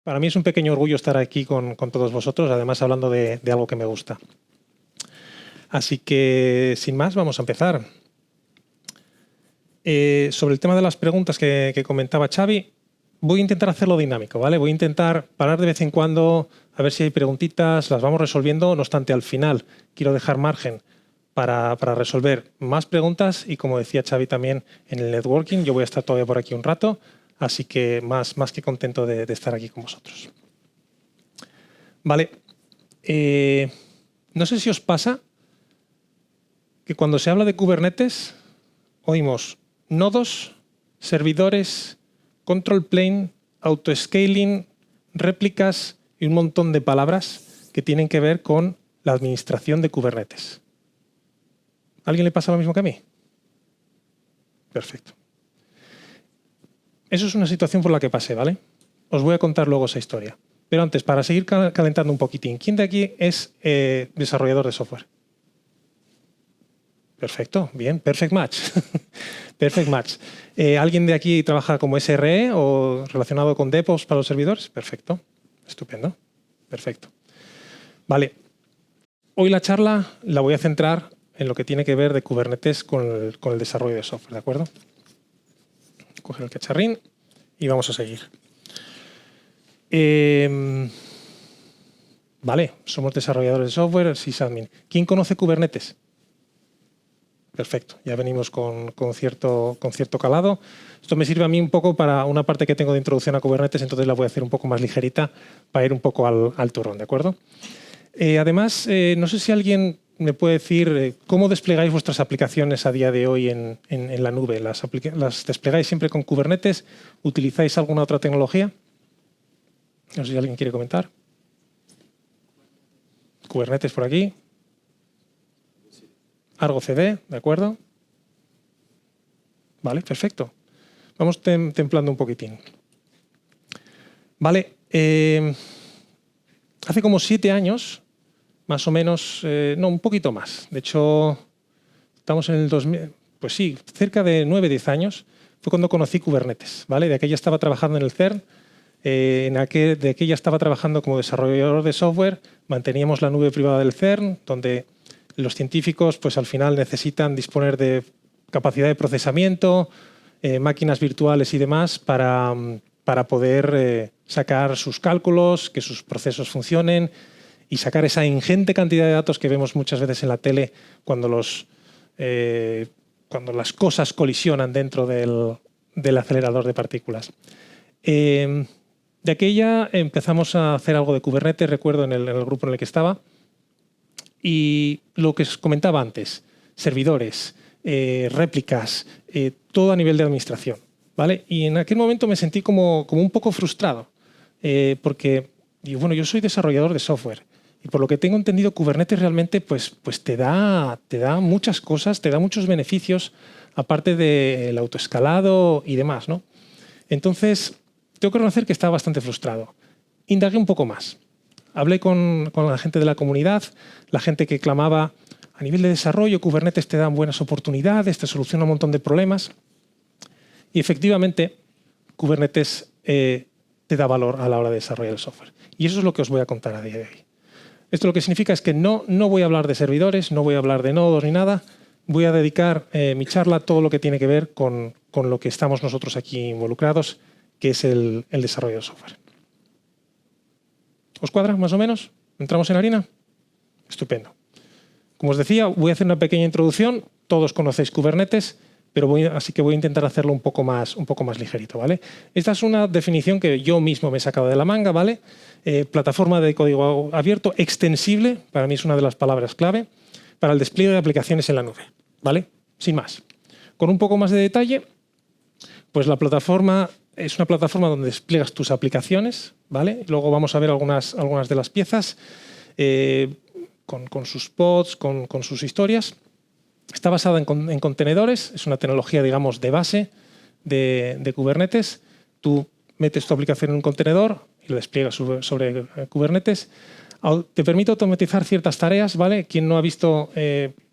Para mí es un pequeño orgullo estar aquí con todos vosotros, además hablando de algo que me gusta. Así que, sin más, vamos a empezar. Sobre el tema de las preguntas que comentaba Xavi, voy a intentar hacerlo dinámico, ¿vale? Voy a intentar parar de vez en cuando a ver si hay preguntitas, las vamos resolviendo. No obstante, al final quiero dejar margen para resolver más preguntas y, como decía Xavi también, en el networking yo voy a estar todavía por aquí un rato, así que más que contento de estar aquí con vosotros. Vale. No sé si os pasa que cuando se habla de Kubernetes oímos nodos, servidores, control plane, autoscaling, réplicas y un montón de palabras que tienen que ver con la administración de Kubernetes. ¿A alguien le pasa lo mismo que a mí? Perfecto. Eso es una situación por la que pasé, ¿vale? Os voy a contar luego esa historia. Pero antes, para seguir calentando un poquitín, ¿quién de aquí es desarrollador de software? Perfecto, bien, perfect match. Perfect match. ¿Alguien de aquí trabaja como SRE o relacionado con DevOps para los servidores? Perfecto, estupendo, perfecto. Vale, hoy la charla la voy a centrar en lo que tiene que ver de Kubernetes con el desarrollo de software, ¿de acuerdo? Coger el cacharrín y vamos a seguir. Vale, somos desarrolladores de software, sysadmin. ¿Quién conoce Kubernetes? Perfecto, ya venimos con cierto calado. Esto me sirve a mí un poco para una parte que tengo de introducción a Kubernetes, entonces la voy a hacer un poco más ligerita para ir un poco al turrón, ¿de acuerdo? Además, no sé si alguien me puede decir cómo desplegáis vuestras aplicaciones a día de hoy en la nube. ¿Las desplegáis siempre con Kubernetes? ¿Utilizáis alguna otra tecnología? No sé si alguien quiere comentar. Kubernetes por aquí. Argo CD, ¿de acuerdo? Vale, perfecto. Vamos templando un poquitín. Vale, hace como 7 años, más o menos, no, un poquito más. De hecho, estamos en el 2000, pues sí, cerca de 9-10 años, fue cuando conocí Kubernetes, ¿vale? De aquella estaba trabajando en el CERN, de aquella estaba trabajando como desarrollador de software, manteníamos la nube privada del CERN, donde los científicos pues al final necesitan disponer de capacidad de procesamiento, máquinas virtuales y demás para poder sacar sus cálculos, que sus procesos funcionen y sacar esa ingente cantidad de datos que vemos muchas veces en la tele cuando las cosas colisionan dentro del acelerador de partículas. De aquella empezamos a hacer algo de Kubernetes, recuerdo en el grupo en el que estaba. Y lo que os comentaba antes, servidores, réplicas, todo a nivel de administración, ¿vale? Y en aquel momento me sentí como un poco frustrado, porque digo, bueno, yo soy desarrollador de software y por lo que tengo entendido Kubernetes realmente pues te da muchas cosas, te da muchos beneficios, aparte del autoescalado y demás, ¿no? Entonces, tengo que reconocer que estaba bastante frustrado. Indagué un poco más. Hablé con la gente de la comunidad, la gente que clamaba a nivel de desarrollo, Kubernetes te da buenas oportunidades, te soluciona un montón de problemas. Y efectivamente, Kubernetes te da valor a la hora de desarrollar el software. Y eso es lo que os voy a contar a día de hoy. Esto lo que significa es que no voy a hablar de servidores, no voy a hablar de nodos ni nada. Voy a dedicar mi charla a todo lo que tiene que ver con lo que estamos nosotros aquí involucrados, que es el desarrollo de software. ¿Os cuadra más o menos? ¿Entramos en harina? Estupendo. Como os decía, voy a hacer una pequeña introducción. Todos conocéis Kubernetes, pero así que voy a intentar hacerlo un poco más ligerito, ¿vale? Esta es una definición que yo mismo me he sacado de la manga, ¿vale? Plataforma de código abierto extensible, para mí es una de las palabras clave, para el despliegue de aplicaciones en la nube, ¿vale? Sin más. Con un poco más de detalle, pues la plataforma es una plataforma donde despliegas tus aplicaciones, ¿vale? Luego vamos a ver algunas de las piezas con sus pods, con sus historias. Está basada en contenedores, es una tecnología, digamos, de base de Kubernetes. Tú metes tu aplicación en un contenedor y lo despliegas sobre Kubernetes. Te permite automatizar ciertas tareas, ¿vale? Quien no ha visto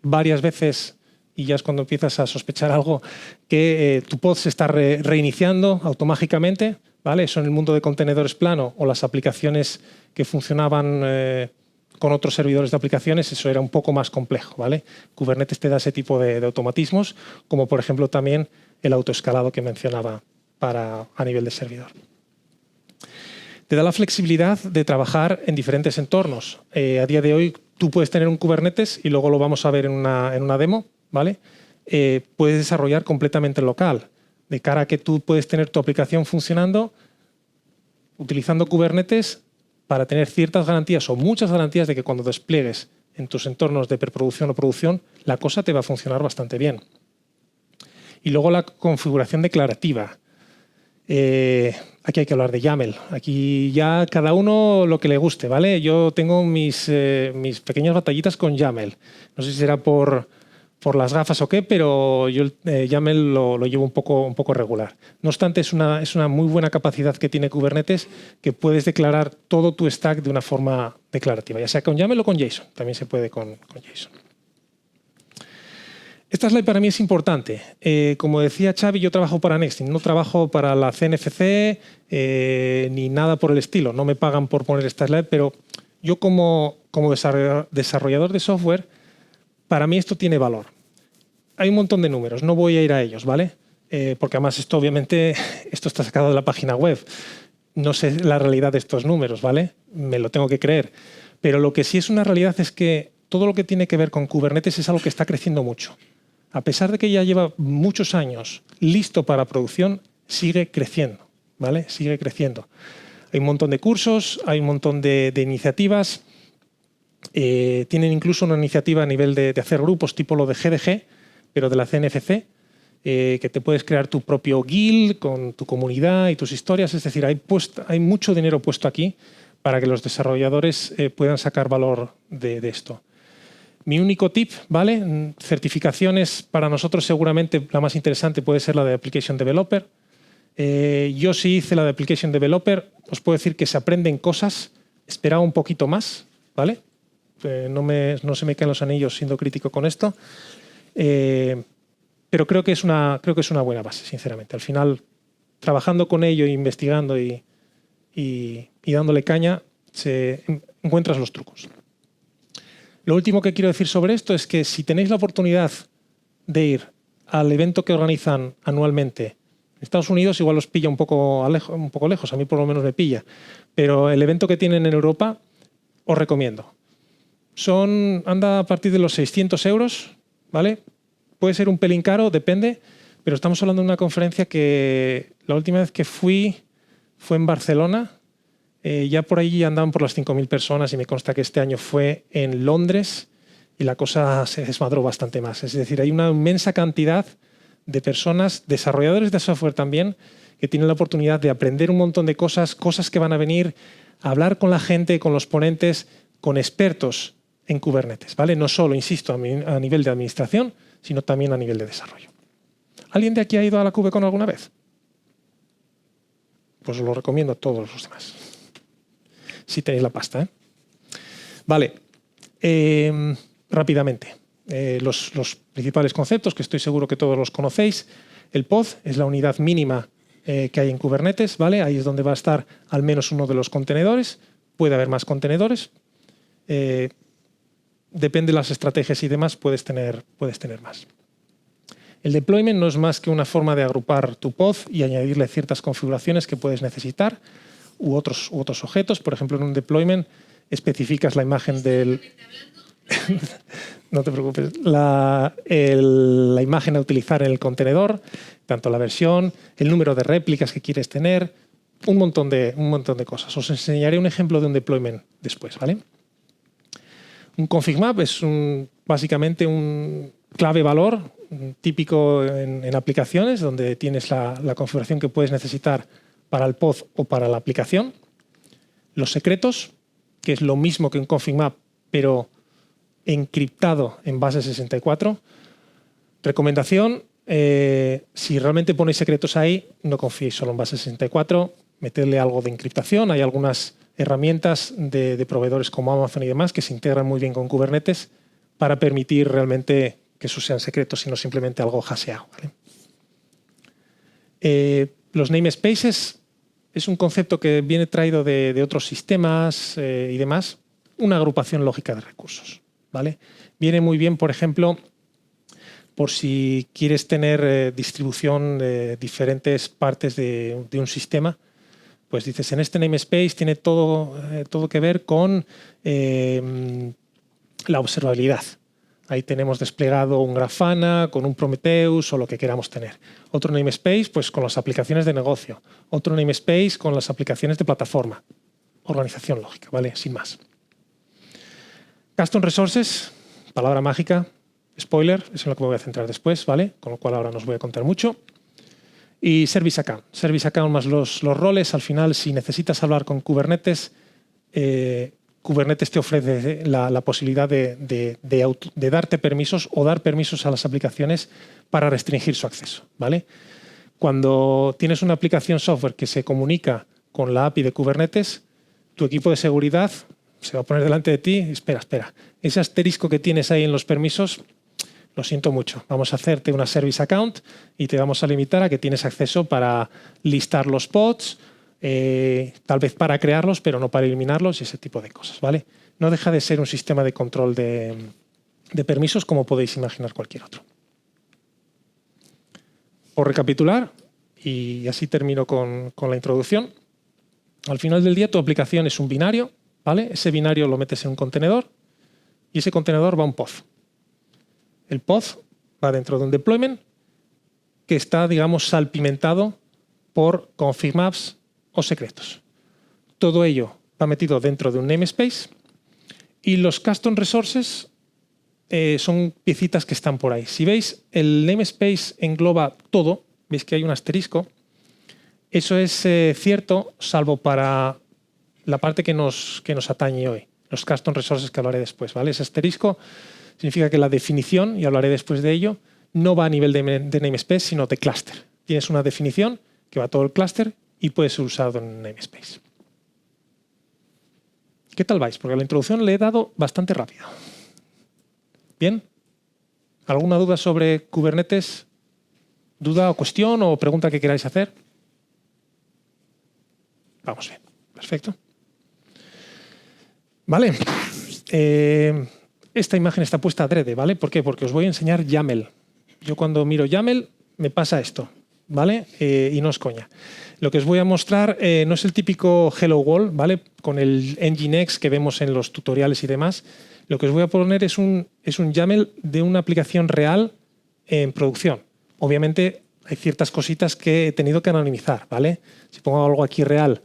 varias veces, y ya es cuando empiezas a sospechar algo, que tu pod se está reiniciando automáticamente ¿vale? Eso en el mundo de contenedores plano o las aplicaciones que funcionaban con otros servidores de aplicaciones, eso era un poco más complejo, ¿vale? Kubernetes te da ese tipo de automatismos, como por ejemplo también el autoescalado que mencionaba a nivel de servidor. Te da la flexibilidad de trabajar en diferentes entornos. A día de hoy tú puedes tener un Kubernetes y luego lo vamos a ver en una demo, ¿vale? Puedes desarrollar completamente local, de cara a que tú puedes tener tu aplicación funcionando utilizando Kubernetes para tener ciertas garantías o muchas garantías de que cuando despliegues en tus entornos de preproducción o producción, la cosa te va a funcionar bastante bien. Y luego la configuración declarativa. Aquí hay que hablar de YAML. Aquí ya cada uno lo que le guste, ¿vale? Yo tengo mis pequeñas batallitas con YAML. No sé si será por las gafas o qué, pero yo el YAML lo llevo un poco regular. No obstante, es una muy buena capacidad que tiene Kubernetes, que puedes declarar todo tu stack de una forma declarativa, ya sea con YAML o con JSON. También se puede con JSON. Esta slide para mí es importante. Como decía Xavi, yo trabajo para Nextint, no trabajo para la CNFC ni nada por el estilo. No me pagan por poner esta slide, pero yo como desarrollador de software, para mí esto tiene valor. Hay un montón de números, no voy a ir a ellos, ¿vale? Porque además esto obviamente esto está sacado de la página web. No sé la realidad de estos números, ¿vale? Me lo tengo que creer. Pero lo que sí es una realidad es que todo lo que tiene que ver con Kubernetes es algo que está creciendo mucho. A pesar de que ya lleva muchos años listo para producción, sigue creciendo, ¿vale? Sigue creciendo. Hay un montón de cursos, hay un montón de iniciativas. Tienen incluso una iniciativa a nivel de hacer grupos tipo lo de GDG, pero de la CNFC, que te puedes crear tu propio guild con tu comunidad y tus historias. Es decir, hay mucho dinero puesto aquí para que los desarrolladores puedan sacar valor de esto. Mi único tip, ¿vale? Certificaciones para nosotros seguramente la más interesante puede ser la de Application Developer. Yo sí hice la de Application Developer, os puedo decir que se aprenden cosas, esperaba un poquito más, ¿vale? No se me caen los anillos siendo crítico con esto, pero creo que es una buena base, sinceramente. Al final, trabajando con ello, investigando y dándole caña, encuentras los trucos. Lo último que quiero decir sobre esto es que si tenéis la oportunidad de ir al evento que organizan anualmente, en Estados Unidos igual os pilla un poco lejos, a mí por lo menos me pilla, pero el evento que tienen en Europa os recomiendo. Anda a partir de los 600 euros, ¿vale? Puede ser un pelín caro, depende, pero estamos hablando de una conferencia que la última vez que fue en Barcelona. Ya por ahí andaban por las 5.000 personas y me consta que este año fue en Londres y la cosa se desmadró bastante más. Es decir, hay una inmensa cantidad de personas, desarrolladores de software también, que tienen la oportunidad de aprender un montón de cosas que van a venir, a hablar con la gente, con los ponentes, con expertos en Kubernetes, ¿vale? No solo, insisto, a nivel de administración, sino también a nivel de desarrollo. ¿Alguien de aquí ha ido a la KubeCon alguna vez? Pues os lo recomiendo a todos los demás. Si tenéis la pasta, ¿eh? Vale. Rápidamente. Los principales conceptos, que estoy seguro que todos los conocéis. El pod es la unidad mínima que hay en Kubernetes, ¿vale? Ahí es donde va a estar al menos uno de los contenedores. Puede haber más contenedores. Depende de las estrategias y demás, puedes tener más. El deployment no es más que una forma de agrupar tu pod y añadirle ciertas configuraciones que puedes necesitar u otros objetos. Por ejemplo, en un deployment especificas la imagen del... No te preocupes. La imagen a utilizar en el contenedor, tanto la versión, el número de réplicas que quieres tener, un montón de cosas. Os enseñaré un ejemplo de un deployment después, ¿vale? Un config map es básicamente un clave valor típico en aplicaciones, donde tienes la configuración que puedes necesitar para el pod o para la aplicación. Los secretos, que es lo mismo que un config map, pero encriptado en base 64. Recomendación, si realmente ponéis secretos ahí, no confiéis solo en base 64, metedle algo de encriptación. Hay algunas herramientas de proveedores como Amazon y demás que se integran muy bien con Kubernetes para permitir realmente que esos sean secretos y no simplemente algo hasheado, ¿vale? Los namespaces es un concepto que viene traído de otros sistemas y demás, una agrupación lógica de recursos, ¿vale? Viene muy bien, por ejemplo, por si quieres tener distribución de diferentes partes de un sistema, pues dices, en este namespace tiene todo que ver con la observabilidad. Ahí tenemos desplegado un Grafana con un Prometheus o lo que queramos tener. Otro namespace pues, con las aplicaciones de negocio. Otro namespace con las aplicaciones de plataforma. Organización lógica, ¿vale? Sin más. Custom Resources, palabra mágica, spoiler, eso es en lo que me voy a centrar después, ¿vale? Con lo cual ahora no os voy a contar mucho. Y Service Account. Service Account más los roles. Al final, si necesitas hablar con Kubernetes, Kubernetes te ofrece la posibilidad de darte permisos o dar permisos a las aplicaciones para restringir su acceso, ¿vale? Cuando tienes una aplicación software que se comunica con la API de Kubernetes, tu equipo de seguridad se va a poner delante de ti. Espera. Ese asterisco que tienes ahí en los permisos, lo siento mucho. Vamos a hacerte una Service Account y te vamos a limitar a que tienes acceso para listar los pods, tal vez para crearlos, pero no para eliminarlos y ese tipo de cosas, ¿vale? No deja de ser un sistema de control de permisos como podéis imaginar cualquier otro. Por recapitular, y así termino con la introducción, al final del día tu aplicación es un binario, ¿vale? Ese binario lo metes en un contenedor y ese contenedor va a un pod. El pod va dentro de un deployment que está, digamos, salpimentado por config maps o secretos. Todo ello va metido dentro de un namespace y los custom resources son piecitas que están por ahí. Si veis, el namespace engloba todo, veis que hay un asterisco. Eso es cierto, salvo para la parte que nos atañe hoy, los custom resources que hablaré después, ¿vale? Ese asterisco significa que la definición, y hablaré después de ello, no va a nivel de namespace, sino de cluster. Tienes una definición que va a todo el cluster y puede ser usado en namespace. ¿Qué tal vais? Porque la introducción le he dado bastante rápido. ¿Bien? ¿Alguna duda sobre Kubernetes? ¿Duda o cuestión o pregunta que queráis hacer? Vamos bien. Perfecto. Vale. Esta imagen está puesta adrede, ¿vale? ¿Por qué? Porque os voy a enseñar YAML. Yo cuando miro YAML me pasa esto, ¿vale? Y no es coña. Lo que os voy a mostrar no es el típico Hello World, ¿vale? Con el Nginx que vemos en los tutoriales y demás. Lo que os voy a poner es un YAML de una aplicación real en producción. Obviamente hay ciertas cositas que he tenido que anonimizar, ¿vale? Si pongo algo aquí real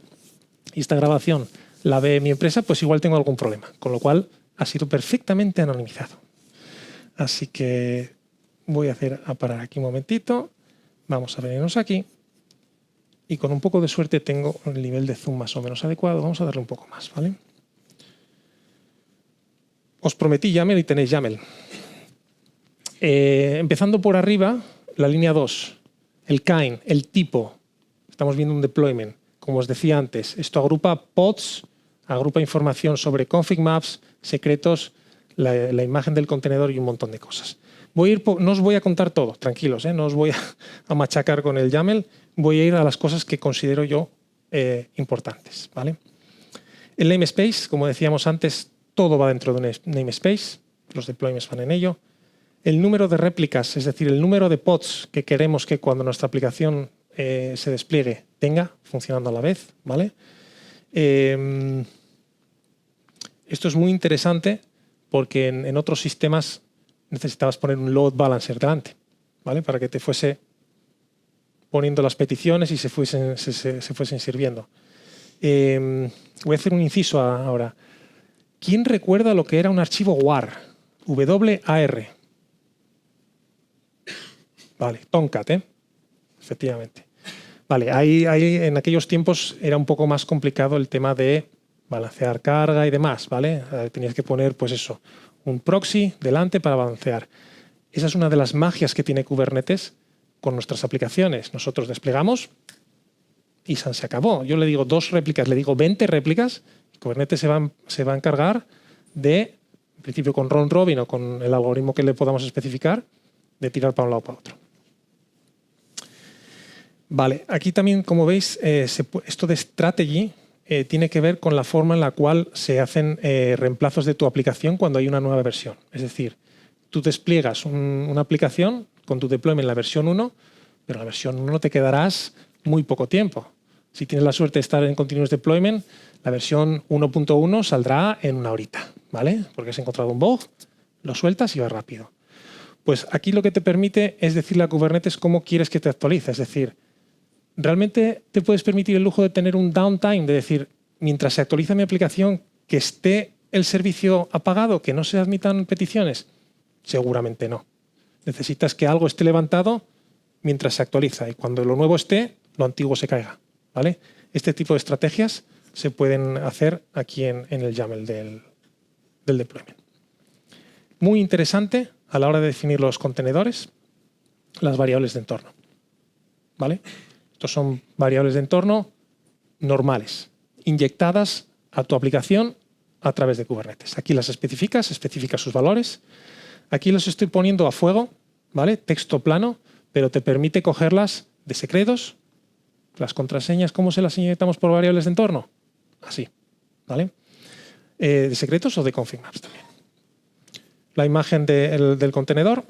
y esta grabación la ve mi empresa, pues igual tengo algún problema. Con lo cual ha sido perfectamente anonimizado. Así que voy a parar aquí un momentito. Vamos a venirnos aquí. Y con un poco de suerte tengo el nivel de zoom más o menos adecuado. Vamos a darle un poco más, ¿vale? Os prometí YAML y tenéis YAML. Empezando por arriba, la línea 2, el kind, el tipo. Estamos viendo un deployment. Como os decía antes, esto agrupa pods, agrupa información sobre config maps, secretos, la imagen del contenedor y un montón de cosas. No os voy a contar todo, tranquilos, no os voy a machacar con el YAML, voy a ir a las cosas que considero yo importantes, ¿vale? El namespace, como decíamos antes, todo va dentro de un namespace, los deployments van en ello. El número de réplicas, es decir, el número de pods que queremos que cuando nuestra aplicación se despliegue tenga funcionando a la vez, ¿vale? Esto es muy interesante porque en otros sistemas necesitabas poner un load balancer delante, ¿vale? Para que te fuese poniendo las peticiones y se fuesen sirviendo. Voy a hacer un inciso ahora. ¿Quién recuerda lo que era un archivo WAR? W-A-R. Vale, Tomcat, efectivamente. Vale, ahí en aquellos tiempos era un poco más complicado el tema de balancear carga y demás, ¿vale? Tenías que poner, pues eso, un proxy delante para balancear. Esa es una de las magias que tiene Kubernetes con nuestras aplicaciones. Nosotros desplegamos y se acabó. Yo le digo 2 réplicas, le digo 20 réplicas, y Kubernetes se va a encargar de, en principio con round robin o con el algoritmo que le podamos especificar, de tirar para un lado o para otro. Vale, aquí también, como veis, esto de strategy tiene que ver con la forma en la cual se hacen reemplazos de tu aplicación cuando hay una nueva versión. Es decir, tú despliegas una aplicación con tu deployment en la versión 1, pero en la versión 1 te quedarás muy poco tiempo. Si tienes la suerte de estar en continuous deployment, la versión 1.1 saldrá en una horita, ¿vale? Porque has encontrado un bug, lo sueltas y va rápido. Pues aquí lo que te permite es decirle a Kubernetes cómo quieres que te actualice. Es decir, realmente te puedes permitir el lujo de tener un downtime, de decir, mientras se actualiza mi aplicación, que esté el servicio apagado, que no se admitan peticiones. Seguramente no. Necesitas que algo esté levantado mientras se actualiza y cuando lo nuevo esté, lo antiguo se caiga, ¿vale? Este tipo de estrategias se pueden hacer aquí en el YAML del deployment. Muy interesante a la hora de definir los contenedores, las variables de entorno, ¿vale? Estos son variables de entorno normales, inyectadas a tu aplicación a través de Kubernetes. Aquí las especificas sus valores. Aquí los estoy poniendo a fuego, ¿vale? Texto plano, pero te permite cogerlas de secretos. Las contraseñas, ¿cómo se las inyectamos por variables de entorno? Así, ¿vale? De secretos o de config maps también. La imagen del contenedor.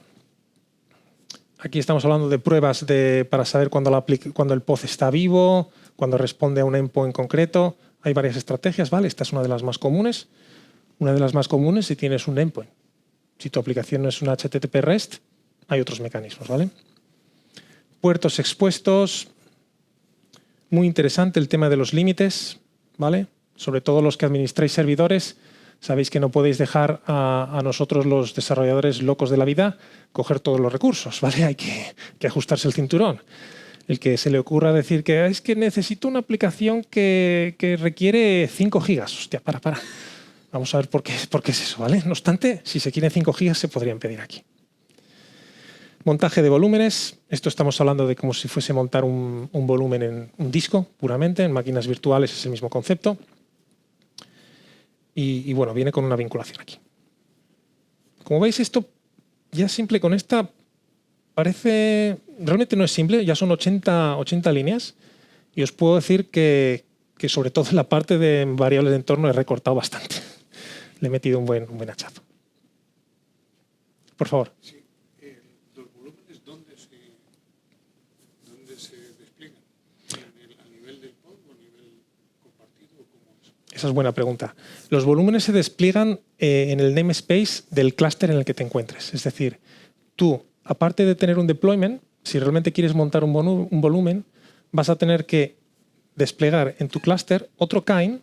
Aquí estamos hablando de pruebas para saber cuando el pod está vivo, cuando responde a un endpoint concreto. Hay varias estrategias, ¿vale? Esta es una de las más comunes. Una de las más comunes si tienes un endpoint. Si tu aplicación no es una HTTP REST, hay otros mecanismos, ¿vale? Puertos expuestos. Muy interesante el tema de los límites, ¿vale? Sobre todo los que administráis servidores. Sabéis que no podéis dejar a nosotros, los desarrolladores locos de la vida, coger todos los recursos, ¿vale? Hay que ajustarse el cinturón. El que se le ocurra decir que es que necesito una aplicación que requiere 5 gigas. Hostia, para. Vamos a ver por qué es eso, ¿vale? No obstante, si se quieren 5 gigas, se podrían pedir aquí. Montaje de volúmenes. Esto estamos hablando de como si fuese montar un volumen en un disco, puramente. En máquinas virtuales es el mismo concepto. Y bueno, viene con una vinculación aquí. Como veis, esto ya simple con esta parece... Realmente no es simple, ya son 80 líneas. Y os puedo decir que sobre todo en la parte de variables de entorno he recortado bastante. Le he metido un buen hachazo. Por favor. Sí, los volúmenes, ¿dónde se despliegan? ¿A nivel del pod o a nivel compartido? ¿Cómo es? Esa es buena pregunta. Los volúmenes se despliegan en el namespace del clúster en el que te encuentres. Es decir, tú, aparte de tener un deployment, si realmente quieres montar un volumen, vas a tener que desplegar en tu clúster otro kind,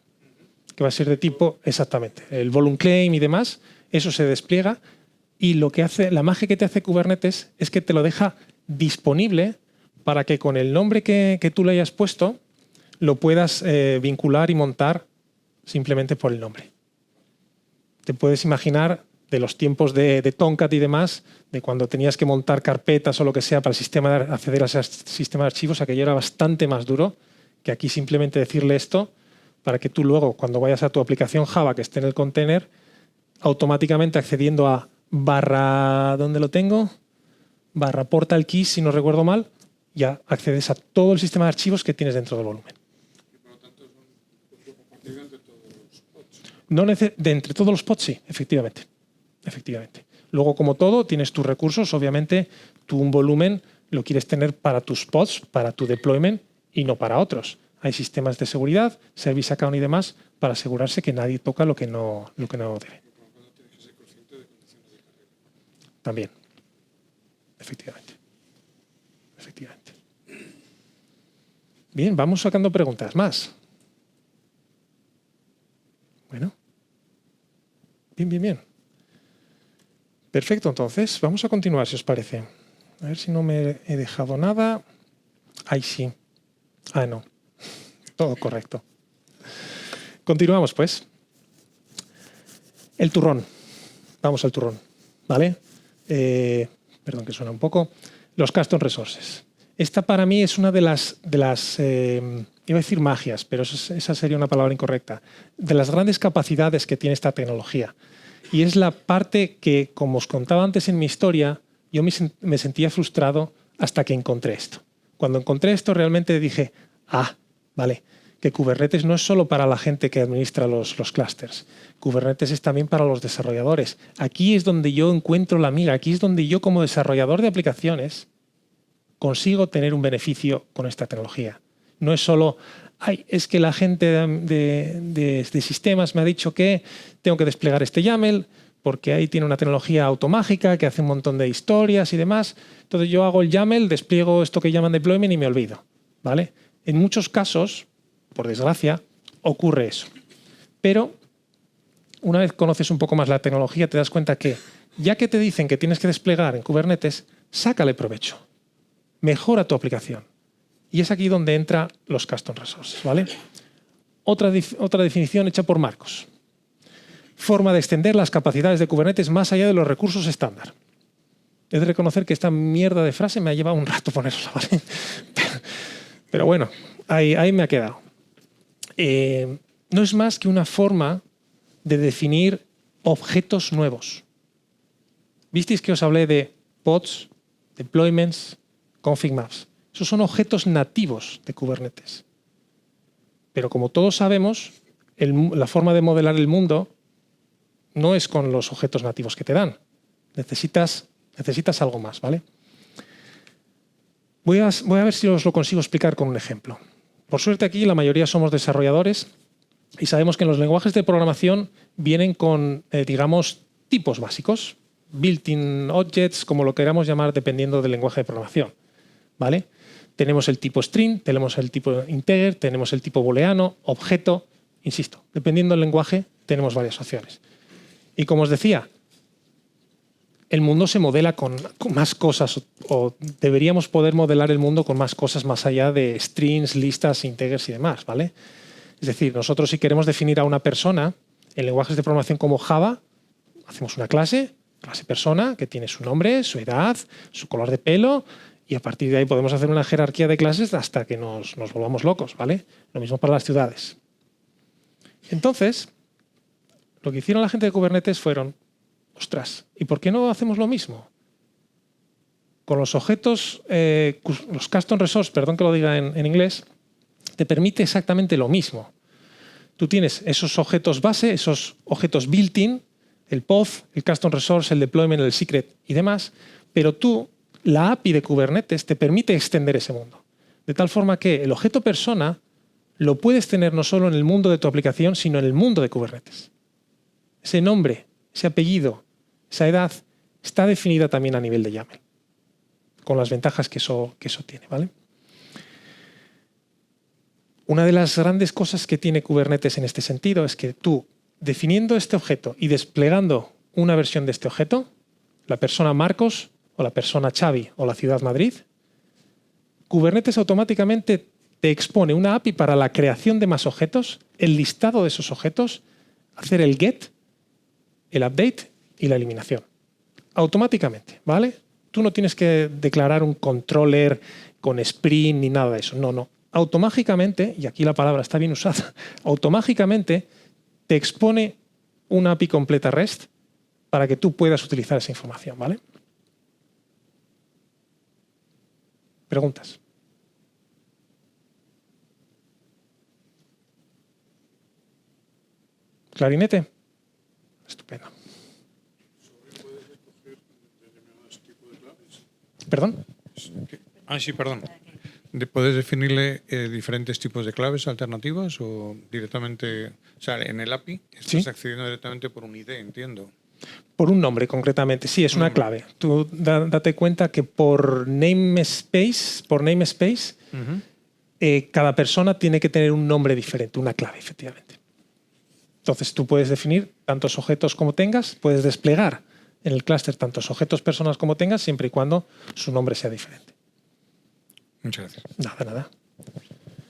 que va a ser de tipo, exactamente, el volume claim y demás. Eso se despliega y la magia que te hace Kubernetes es que te lo deja disponible para que con el nombre que tú le hayas puesto lo puedas vincular y montar simplemente por el nombre. Te puedes imaginar de los tiempos de Tomcat y demás, de cuando tenías que montar carpetas o lo que sea para acceder a ese sistema de archivos, aquello era bastante más duro que aquí simplemente decirle esto para que tú luego, cuando vayas a tu aplicación Java que esté en el container, automáticamente accediendo a ¿dónde lo tengo? /portal keys, si no recuerdo mal, ya accedes a todo el sistema de archivos que tienes dentro del volumen. Y por lo tanto es un compartido entre todos los pods. Entre todos los pods, sí, efectivamente. Luego, como todo, tienes tus recursos. Obviamente, tú un volumen lo quieres tener para tus pods, para tu deployment y no para otros. Hay sistemas de seguridad, service account y demás para asegurarse que nadie toca lo que no debe. Y por lo tanto tienes que ser consciente de condiciones de carrera. También. Efectivamente. Bien, vamos sacando preguntas más. Bueno. Bien. Perfecto, entonces. Vamos a continuar, si os parece. A ver si no me he dejado nada. Ahí sí. No. Todo correcto. Continuamos, pues. El turrón. Vamos al turrón. ¿Vale? Perdón que suena un poco. Los custom resources. Esta para mí es una de las iba a decir magias, pero esa sería una palabra incorrecta, de las grandes capacidades que tiene esta tecnología. Y es la parte que, como os contaba antes en mi historia, yo me sentía frustrado hasta que encontré esto. Cuando encontré esto realmente dije, vale, que Kubernetes no es solo para la gente que administra los clústeres. Kubernetes es también para los desarrolladores. Aquí es donde yo encuentro la miga, aquí es donde yo como desarrollador de aplicaciones consigo tener un beneficio con esta tecnología. No es solo, es que la gente de sistemas me ha dicho que tengo que desplegar este YAML porque ahí tiene una tecnología automágica que hace un montón de historias y demás. Entonces yo hago el YAML, despliego esto que llaman deployment y me olvido, ¿vale? En muchos casos, por desgracia, ocurre eso. Pero una vez conoces un poco más la tecnología, te das cuenta que ya que te dicen que tienes que desplegar en Kubernetes, sácale provecho. Mejora tu aplicación. Y es aquí donde entran los custom resources, ¿vale? Otra definición hecha por Marcos. Forma de extender las capacidades de Kubernetes más allá de los recursos estándar. He de reconocer que esta mierda de frase me ha llevado un rato ponerla, ¿vale? Pero bueno, ahí me ha quedado. No es más que una forma de definir objetos nuevos. ¿Visteis que os hablé de pods, deployments, config maps? Esos son objetos nativos de Kubernetes. Pero como todos sabemos, la forma de modelar el mundo no es con los objetos nativos que te dan. Necesitas algo más, ¿vale? Voy a ver si os lo consigo explicar con un ejemplo. Por suerte aquí la mayoría somos desarrolladores y sabemos que en los lenguajes de programación vienen con, digamos, tipos básicos, built-in objects, como lo queramos llamar dependiendo del lenguaje de programación, ¿vale? Tenemos el tipo string, tenemos el tipo integer, tenemos el tipo booleano, objeto, insisto, dependiendo del lenguaje tenemos varias opciones. Y como os decía, el mundo se modela con más cosas o deberíamos poder modelar el mundo con más cosas más allá de strings, listas, integers y demás, ¿vale? Es decir, nosotros si queremos definir a una persona en lenguajes de programación como Java, hacemos una clase persona, que tiene su nombre, su edad, su color de pelo y a partir de ahí podemos hacer una jerarquía de clases hasta que nos volvamos locos, ¿vale? Lo mismo para las ciudades. Entonces, lo que hicieron la gente de Kubernetes fueron, ostras, ¿y por qué no hacemos lo mismo? Con los objetos, los custom resource, perdón que lo diga en inglés, te permite exactamente lo mismo. Tú tienes esos objetos base, esos objetos built-in, el pod, el custom resource, el deployment, el secret y demás, pero tú, la API de Kubernetes te permite extender ese mundo. De tal forma que el objeto persona lo puedes tener no solo en el mundo de tu aplicación, sino en el mundo de Kubernetes. Ese nombre, ese apellido, esa edad está definida también a nivel de YAML, con las ventajas que eso tiene, ¿vale? Una de las grandes cosas que tiene Kubernetes en este sentido es que tú, definiendo este objeto y desplegando una versión de este objeto, la persona Marcos o la persona Xavi o la ciudad Madrid, Kubernetes automáticamente te expone una API para la creación de más objetos, el listado de esos objetos, hacer el get, el update y la eliminación. Automáticamente, ¿vale? Tú no tienes que declarar un controller con sprint ni nada de eso. No. Automáticamente, y aquí la palabra está bien usada, automáticamente te expone una API completa REST para que tú puedas utilizar esa información, ¿vale? ¿Preguntas? ¿Clarinete? Estupendo. ¿Puedes escoger determinados tipos de claves? ¿Perdón? Sí, perdón. ¿Puedes definirle diferentes tipos de claves alternativas o directamente, o sea, en el API estás accediendo directamente por un ID, entiendo? Por un nombre, concretamente. Sí, es una clave. Tú date cuenta que por namespace, cada persona tiene que tener un nombre diferente, una clave, efectivamente. Entonces, tú puedes definir tantos objetos como tengas, puedes desplegar en el clúster tantos objetos personas como tengas, siempre y cuando su nombre sea diferente. Muchas gracias. Nada.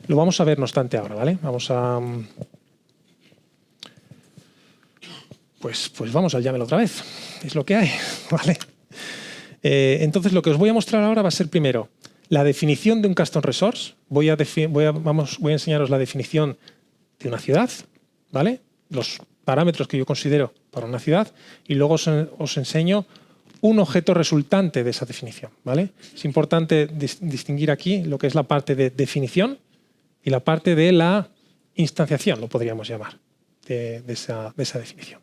Lo vamos a ver, no obstante, ahora, ¿vale? Vamos a... Pues vamos al YAML otra vez. Es lo que hay, ¿vale? Entonces, lo que os voy a mostrar ahora va a ser primero la definición de un custom resource. Voy a enseñaros la definición de una ciudad, ¿vale? Los parámetros que yo considero para una ciudad y luego os enseño un objeto resultante de esa definición, ¿vale? Es importante distinguir aquí lo que es la parte de definición y la parte de la instanciación, lo podríamos llamar, de esa definición.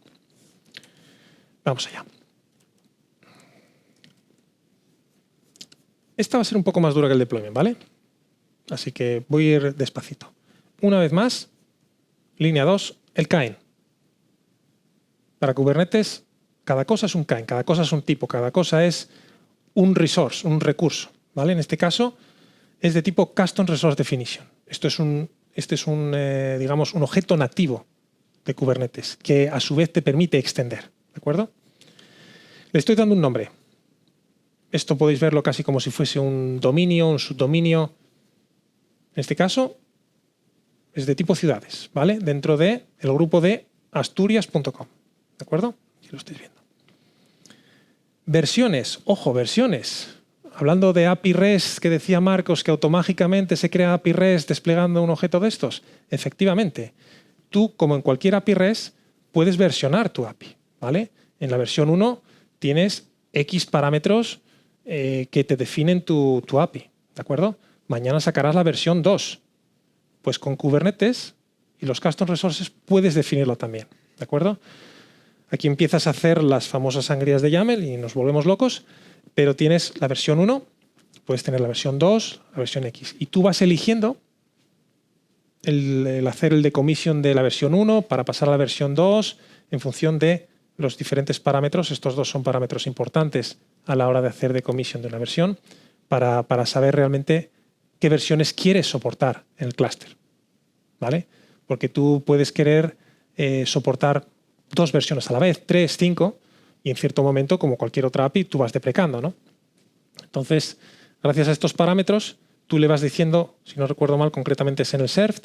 Vamos allá. Esta va a ser un poco más dura que el deployment, ¿vale? Así que voy a ir despacito. Una vez más, línea 2, el kind. Para Kubernetes, cada cosa es un kind, cada cosa es un tipo, cada cosa es un resource, un recurso, ¿vale? En este caso es de tipo Custom Resource Definition. Este es digamos, un objeto nativo de Kubernetes que a su vez te permite extender, ¿de acuerdo? Le estoy dando un nombre. Esto podéis verlo casi como si fuese un dominio, un subdominio. En este caso es de tipo ciudades, ¿vale? Dentro del grupo de asturias.com, ¿de acuerdo? Aquí lo estáis viendo. Versiones, ojo, versiones. Hablando de API REST que decía Marcos que automáticamente se crea API REST desplegando un objeto de estos. Efectivamente, tú como en cualquier API REST puedes versionar tu API, ¿vale? En la versión 1 tienes X parámetros que te definen tu API, ¿de acuerdo? Mañana sacarás la versión 2. Pues con Kubernetes y los Custom Resources puedes definirlo también, ¿de acuerdo? Aquí empiezas a hacer las famosas sangrías de YAML y nos volvemos locos, pero tienes la versión 1, puedes tener la versión 2, la versión X. Y tú vas eligiendo el hacer el decommission de la versión 1 para pasar a la versión 2 en función de los diferentes parámetros. Estos dos son parámetros importantes a la hora de hacer decommission de una versión para saber realmente qué versiones quieres soportar en el clúster, ¿vale? Porque tú puedes querer soportar 2 versiones a la vez, 3, 5, y en cierto momento, como cualquier otra API, tú vas deprecando, ¿no? Entonces, gracias a estos parámetros, tú le vas diciendo, si no recuerdo mal, concretamente es en el served,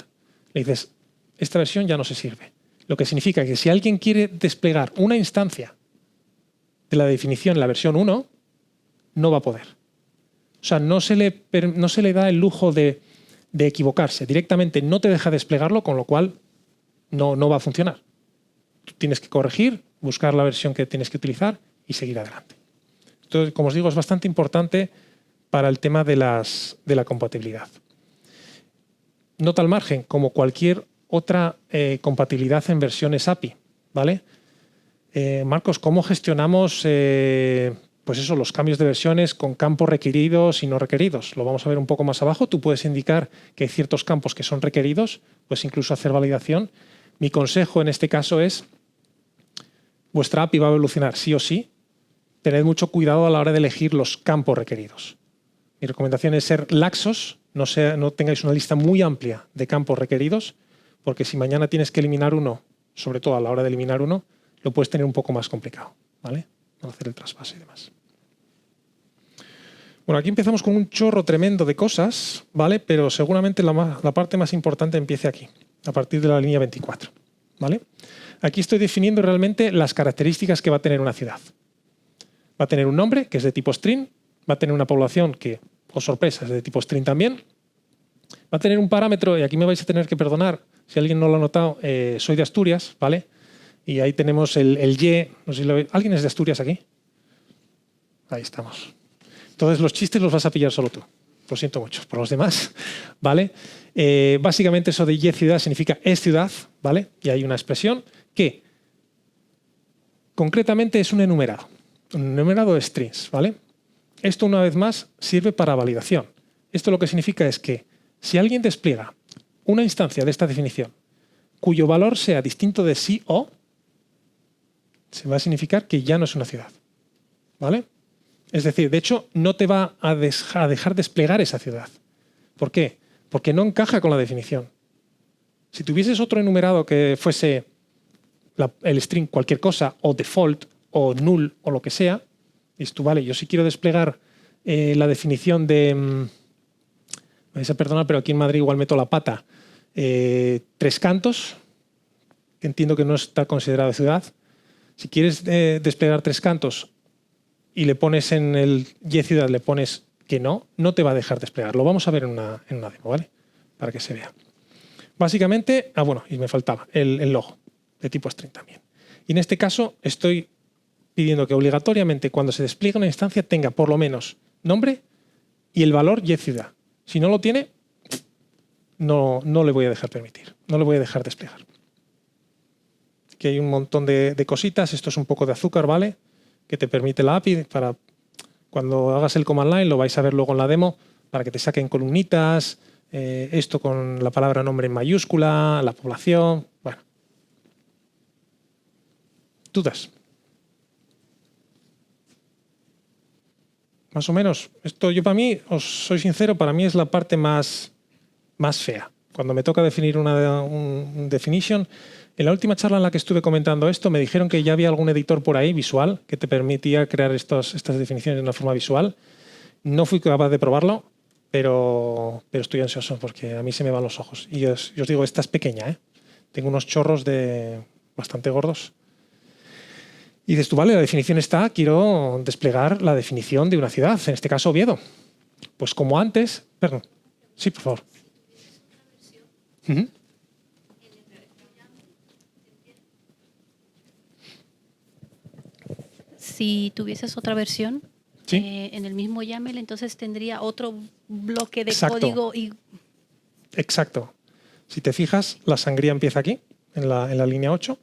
le dices, esta versión ya no se sirve. Lo que significa que si alguien quiere desplegar una instancia de la definición en la versión 1, no va a poder. O sea, no se le da el lujo de equivocarse. Directamente no te deja desplegarlo, con lo cual no va a funcionar. Tú tienes que corregir, buscar la versión que tienes que utilizar y seguir adelante. Entonces, como os digo, es bastante importante para el tema de la compatibilidad. Nota al margen, como cualquier otra compatibilidad en versiones API, ¿vale? Marcos, ¿cómo gestionamos pues eso, los cambios de versiones con campos requeridos y no requeridos? Lo vamos a ver un poco más abajo. Tú puedes indicar que hay ciertos campos que son requeridos, puedes incluso hacer validación. Mi consejo en este caso es, vuestra API va a evolucionar sí o sí. Tened mucho cuidado a la hora de elegir los campos requeridos. Mi recomendación es ser laxos, no tengáis una lista muy amplia de campos requeridos, porque si mañana tienes que eliminar uno, sobre todo a la hora de eliminar uno, lo puedes tener un poco más complicado, ¿vale? Para hacer el traspaso y demás. Bueno, aquí empezamos con un chorro tremendo de cosas, ¿vale? Pero seguramente la parte más importante empiece aquí, a partir de la línea 24, ¿vale? Aquí estoy definiendo realmente las características que va a tener una ciudad. Va a tener un nombre, que es de tipo string, va a tener una población que, oh sorpresa, es de tipo string también. Va a tener un parámetro, y aquí me vais a tener que perdonar, si alguien no lo ha notado, soy de Asturias, ¿vale? Y ahí tenemos el Y, no sé si lo veis. ¿Alguien es de Asturias aquí? Ahí estamos. Entonces los chistes los vas a pillar solo tú. Lo siento mucho. Por los demás, ¿vale? Básicamente eso de Y ciudad significa es ciudad, ¿vale? Y hay una expresión que concretamente es un enumerado. Un enumerado de strings, ¿vale? Esto una vez más sirve para validación. Esto lo que significa es que si alguien despliega una instancia de esta definición cuyo valor sea distinto de sí o, se va a significar que ya no es una ciudad, ¿vale? Es decir, de hecho, no te va a dejar desplegar esa ciudad. ¿Por qué? Porque no encaja con la definición. Si tuvieses otro enumerado que fuese el string cualquier cosa, o default, o null, o lo que sea, dices tú, vale, yo sí quiero desplegar la definición de... me vais a perdonar, pero aquí en Madrid igual meto la pata. 3 cantos, que entiendo que no está considerado ciudad. Si quieres desplegar 3 cantos y le pones en el Y ciudad, le pones que no te va a dejar desplegar. Lo vamos a ver en una demo, ¿vale? Para que se vea. Básicamente, bueno, y me faltaba el logo de tipo string también. Y en este caso estoy pidiendo que obligatoriamente cuando se despliegue una instancia tenga por lo menos nombre y el valor y ciudad. Si no lo tiene, no le voy a dejar permitir, no le voy a dejar desplegar. Aquí hay un montón de cositas, esto es un poco de azúcar, ¿vale? Que te permite la API para cuando hagas el command line, lo vais a ver luego en la demo, para que te saquen columnitas, esto con la palabra nombre en mayúscula, la población, bueno. ¿Dudas? Más o menos. Esto yo para mí, os soy sincero, para mí es la parte más fea. Cuando me toca definir un definition, en la última charla en la que estuve comentando esto, me dijeron que ya había algún editor por ahí visual que te permitía crear estas definiciones de una forma visual. No fui capaz de probarlo, pero estoy ansioso porque a mí se me van los ojos. Y os digo, esta es pequeña, ¿eh? Tengo unos chorros bastante gordos. Y dices tú, vale, la definición está, quiero desplegar la definición de una ciudad, en este caso Oviedo. Pues como antes, perdón, sí, por favor. Si tuvieses otra versión, ¿Sí? en el mismo YAML, entonces tendría otro bloque de Exacto. código. Exacto. Si te fijas, la sangría empieza aquí, en la línea 8.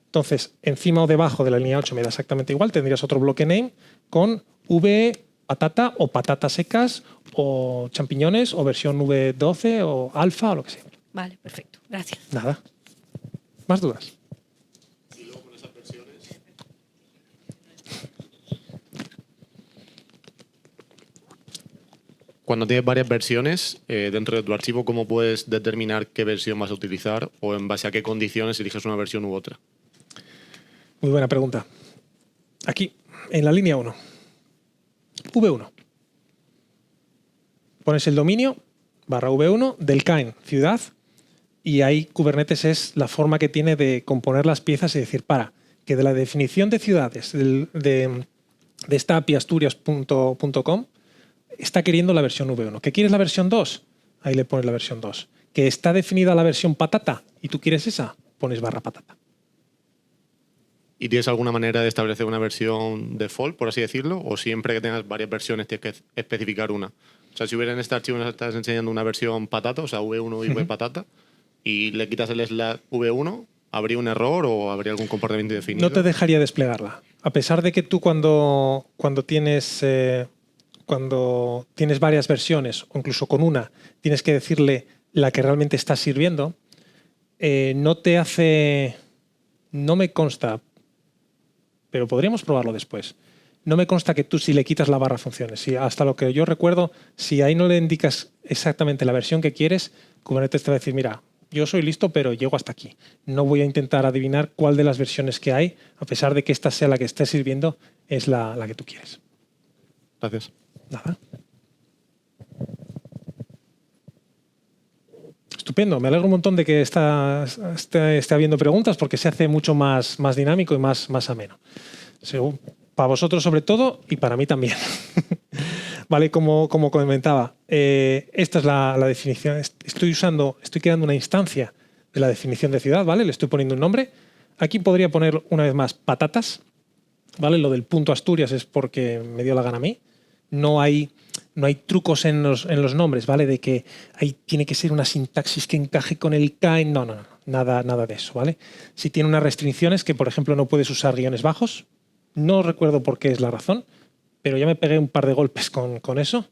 Entonces, encima o debajo de la línea 8 me da exactamente igual. Tendrías otro bloque name con V patata o patatas secas o champiñones o versión V12 o alfa o lo que sea. Vale, perfecto. Gracias. Nada. ¿Más dudas? Y luego con esas versiones. Cuando tienes varias versiones dentro de tu archivo, ¿cómo puedes determinar qué versión vas a utilizar o en base a qué condiciones eliges una versión u otra? Muy buena pregunta. Aquí, en la línea 1. V1. Pones el dominio /V1 del KAIN, ciudad, y ahí Kubernetes es la forma que tiene de componer las piezas y decir, que de la definición de ciudades de esta API asturias.com está queriendo la versión V1. ¿Que quieres la versión 2? Ahí le pones la versión 2. ¿Que está definida la versión patata y tú quieres esa? Pones /patata. ¿Y tienes alguna manera de establecer una versión default, por así decirlo? ¿O siempre que tengas varias versiones tienes que especificar una? O sea, si hubiera en este archivo nos estás enseñando una versión patata, o sea, V1 y V patata, y le quitas el slash V1, ¿habría un error o habría algún comportamiento indefinido? No te dejaría desplegarla. A pesar de que tú cuando tienes varias versiones, o incluso con una, tienes que decirle la que realmente está sirviendo, no me consta, pero podríamos probarlo después. No me consta que tú si le quitas la barra funciones. Si hasta lo que yo recuerdo, si ahí no le indicas exactamente la versión que quieres, Kubernetes te va a decir, mira, yo soy listo, pero llego hasta aquí. No voy a intentar adivinar cuál de las versiones que hay, a pesar de que esta sea la que esté sirviendo, es la que tú quieres. Gracias. Nada. Estupendo. Me alegro un montón de que esté habiendo preguntas porque se hace mucho más dinámico y más ameno. Para vosotros sobre todo y para mí también. Vale, como comentaba, esta es la definición. Estoy creando una instancia de la definición de ciudad, ¿vale? Le estoy poniendo un nombre. Aquí podría poner una vez más patatas, ¿vale? Lo del punto Asturias es porque me dio la gana a mí. No hay trucos en los nombres, ¿vale? De que ahí tiene que ser una sintaxis que encaje con el KAIN. No. Nada de eso, ¿vale? Si tiene unas restricciones que, por ejemplo, no puedes usar guiones bajos. No recuerdo por qué es la razón, pero ya me pegué un par de golpes con eso.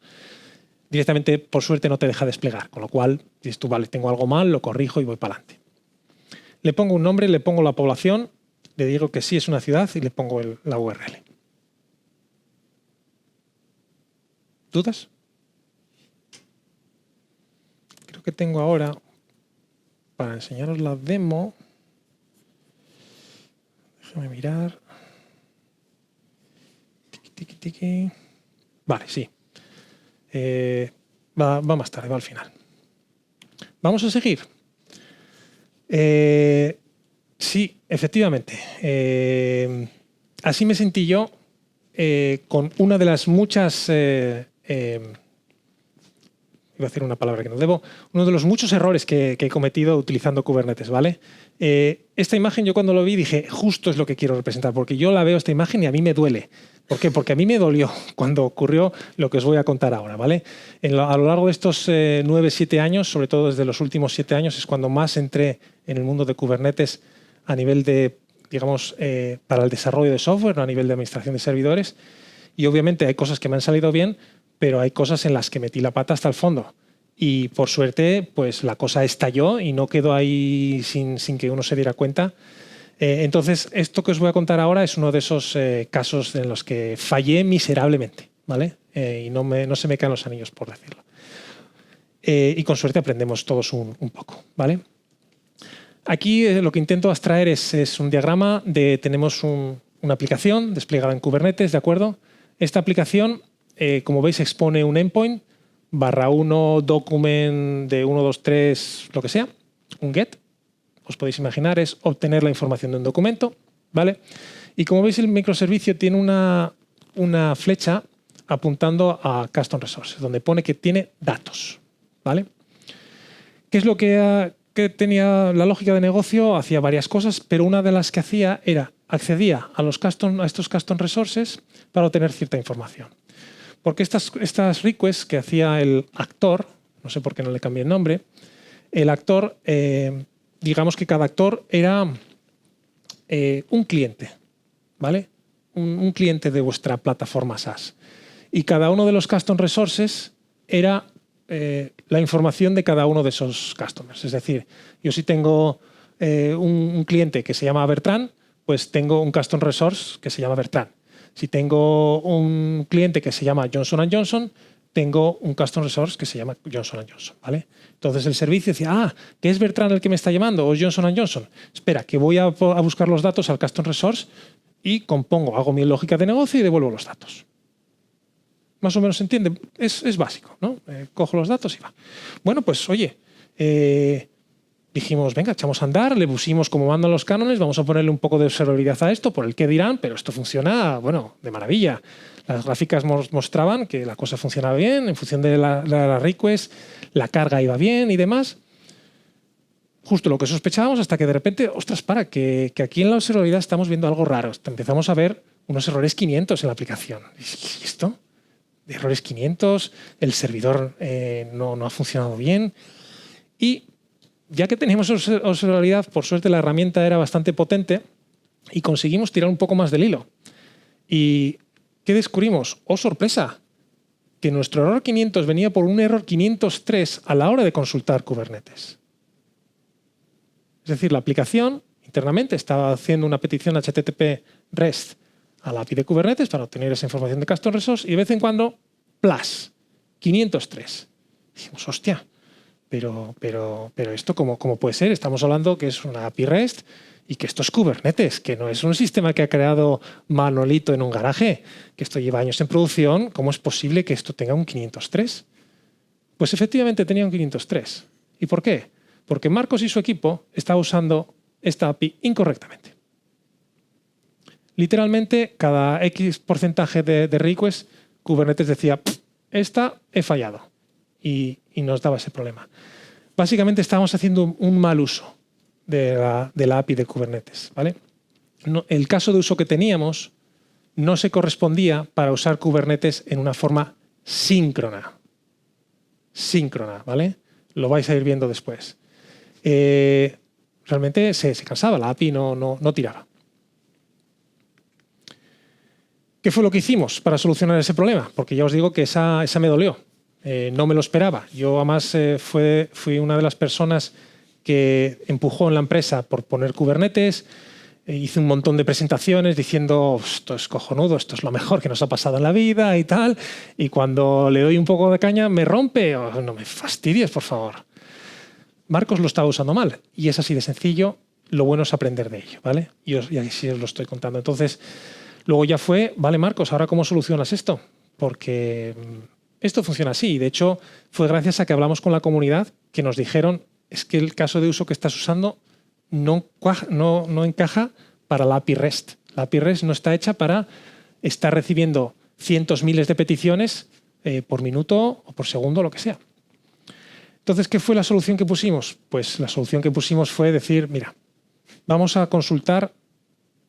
Directamente, por suerte, no te deja desplegar, con lo cual dices tú, vale, tengo algo mal, lo corrijo y voy para adelante. Le pongo un nombre, le pongo la población, le digo que sí es una ciudad y le pongo la URL. ¿Dudas? Creo que tengo ahora, para enseñaros la demo, déjame mirar. Tiki. Vale, sí. Va más tarde, va al final. Vamos a seguir. Sí, efectivamente. Así me sentí yo con una de las muchas iba a decir una palabra que no debo, uno de los muchos errores que he cometido utilizando Kubernetes, ¿vale? Esta imagen yo cuando lo vi dije, justo es lo que quiero representar, porque yo la veo esta imagen y a mí me duele. ¿Por qué? Porque a mí me dolió cuando ocurrió lo que os voy a contar ahora, ¿vale? A lo largo de estos 9, 7 años, sobre todo desde los últimos 7 años, es cuando más entré en el mundo de Kubernetes a nivel de, digamos, para el desarrollo de software, no a nivel de administración de servidores. Y obviamente hay cosas que me han salido bien, pero hay cosas en las que metí la pata hasta el fondo. Y por suerte, pues la cosa estalló y no quedó ahí sin que uno se diera cuenta. Entonces, esto que os voy a contar ahora es uno de esos casos en los que fallé miserablemente, ¿vale? Y no se me caen los anillos, por decirlo. Y con suerte aprendemos todos un poco, ¿vale? Aquí lo que intento abstraer es un diagrama de tenemos una aplicación desplegada en Kubernetes, ¿de acuerdo? Esta aplicación, como veis, expone un endpoint /1 document de 1, 2, 3, lo que sea, un get. Os podéis imaginar, es obtener la información de un documento, ¿vale? Y como veis, el microservicio tiene una flecha apuntando a Custom Resources, donde pone que tiene datos, ¿vale? ¿Qué es lo que tenía la lógica de negocio? Hacía varias cosas, pero una de las que hacía era accedía a estos Custom Resources para obtener cierta información. Porque estas requests que hacía el actor, no sé por qué no le cambié el nombre, el actor, digamos que cada actor era un cliente, ¿vale? Un cliente de vuestra plataforma SaaS. Y cada uno de los Custom Resources era la información de cada uno de esos customers. Es decir, yo si tengo un cliente que se llama Bertrand, pues tengo un Custom Resource que se llama Bertrand. Si tengo un cliente que se llama Johnson & Johnson, tengo un Custom Resource que se llama Johnson & Johnson, ¿vale? Entonces el servicio decía, ¿que es Bertrand el que me está llamando o Johnson & Johnson? Espera, que voy a buscar los datos al Custom Resource y hago mi lógica de negocio y devuelvo los datos. Más o menos se entiende, es básico, ¿no? Cojo los datos y va. Bueno, pues oye, dijimos, venga, echamos a andar, le pusimos como mandan los cánones, vamos a ponerle un poco de observabilidad a esto, por el que dirán, pero esto funciona, bueno, de maravilla. Las gráficas mostraban que la cosa funcionaba bien, en función de la request, la carga iba bien y demás. Justo lo que sospechábamos hasta que de repente, ostras, que aquí en la observabilidad estamos viendo algo raro. Empezamos a ver unos errores 500 en la aplicación. ¿Y esto? De errores 500, el servidor no ha funcionado bien. Y ya que teníamos observabilidad, por suerte la herramienta era bastante potente y conseguimos tirar un poco más del hilo. ¿Y qué descubrimos? ¡Oh, sorpresa! Que nuestro error 500 venía por un error 503 a la hora de consultar Kubernetes. Es decir, la aplicación internamente estaba haciendo una petición HTTP REST a la API de Kubernetes para obtener esa información de Custom Resource y de vez en cuando, +, 503. Dijimos, hostia, pero esto ¿cómo puede ser? Estamos hablando que es una API REST y que esto es Kubernetes, que no es un sistema que ha creado Manolito en un garaje, que esto lleva años en producción. ¿Cómo es posible que esto tenga un 503? Pues efectivamente tenía un 503. ¿Y por qué? Porque Marcos y su equipo estaban usando esta API incorrectamente. Literalmente, cada X porcentaje de request, Kubernetes decía, esta he fallado. Y nos daba ese problema. Básicamente estábamos haciendo un mal uso de la API de Kubernetes, ¿vale? El caso de uso que teníamos no se correspondía para usar Kubernetes en una forma síncrona. Síncrona, ¿vale? Lo vais a ir viendo después. Realmente se cansaba, la API no tiraba. ¿Qué fue lo que hicimos para solucionar ese problema? Porque ya os digo que esa me dolió. No me lo esperaba. Yo además fui una de las personas que empujó en la empresa por poner Kubernetes. Hice un montón de presentaciones diciendo esto es cojonudo, esto es lo mejor que nos ha pasado en la vida y tal. Y cuando le doy un poco de caña me rompe. Oh, no me fastidies, por favor. Marcos lo estaba usando mal. Y es así de sencillo. Lo bueno es aprender de ello, ¿vale? Y así os lo estoy contando. Entonces, luego ya fue, vale, Marcos, ¿ahora cómo solucionas esto? Porque esto funciona así. Y de hecho, fue gracias a que hablamos con la comunidad que nos dijeron es que el caso de uso que estás usando no encaja para la API REST. La API REST no está hecha para estar recibiendo cientos, miles de peticiones por minuto o por segundo, lo que sea. Entonces, ¿qué fue la solución que pusimos? Pues la solución que pusimos fue decir, mira, vamos a consultar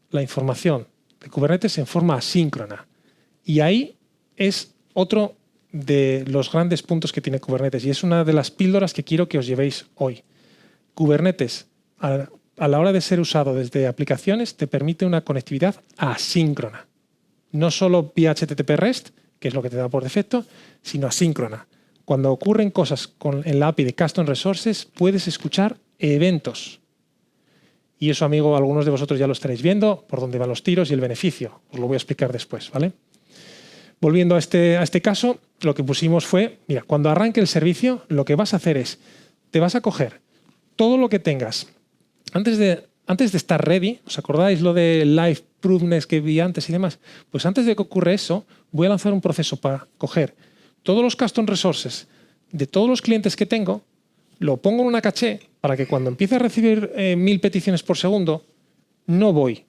la información de Kubernetes en forma asíncrona. Y ahí es otro de los grandes puntos que tiene Kubernetes y es una de las píldoras que quiero que os llevéis hoy. Kubernetes, a la hora de ser usado desde aplicaciones, te permite una conectividad asíncrona. No solo vía HTTP REST, que es lo que te da por defecto, sino asíncrona. Cuando ocurren cosas en la API de Custom Resources, puedes escuchar eventos. Y eso, amigo, algunos de vosotros ya lo estaréis viendo, por dónde van los tiros y el beneficio. Os lo voy a explicar después, ¿vale? Volviendo a este caso, lo que pusimos fue, mira, cuando arranque el servicio, lo que vas a hacer es, te vas a coger todo lo que tengas. Antes de estar ready, ¿os acordáis lo de live proofness que vi antes y demás? Pues antes de que ocurra eso, voy a lanzar un proceso para coger todos los custom resources de todos los clientes que tengo, lo pongo en una caché para que cuando empiece a recibir 1000 peticiones por segundo, no voy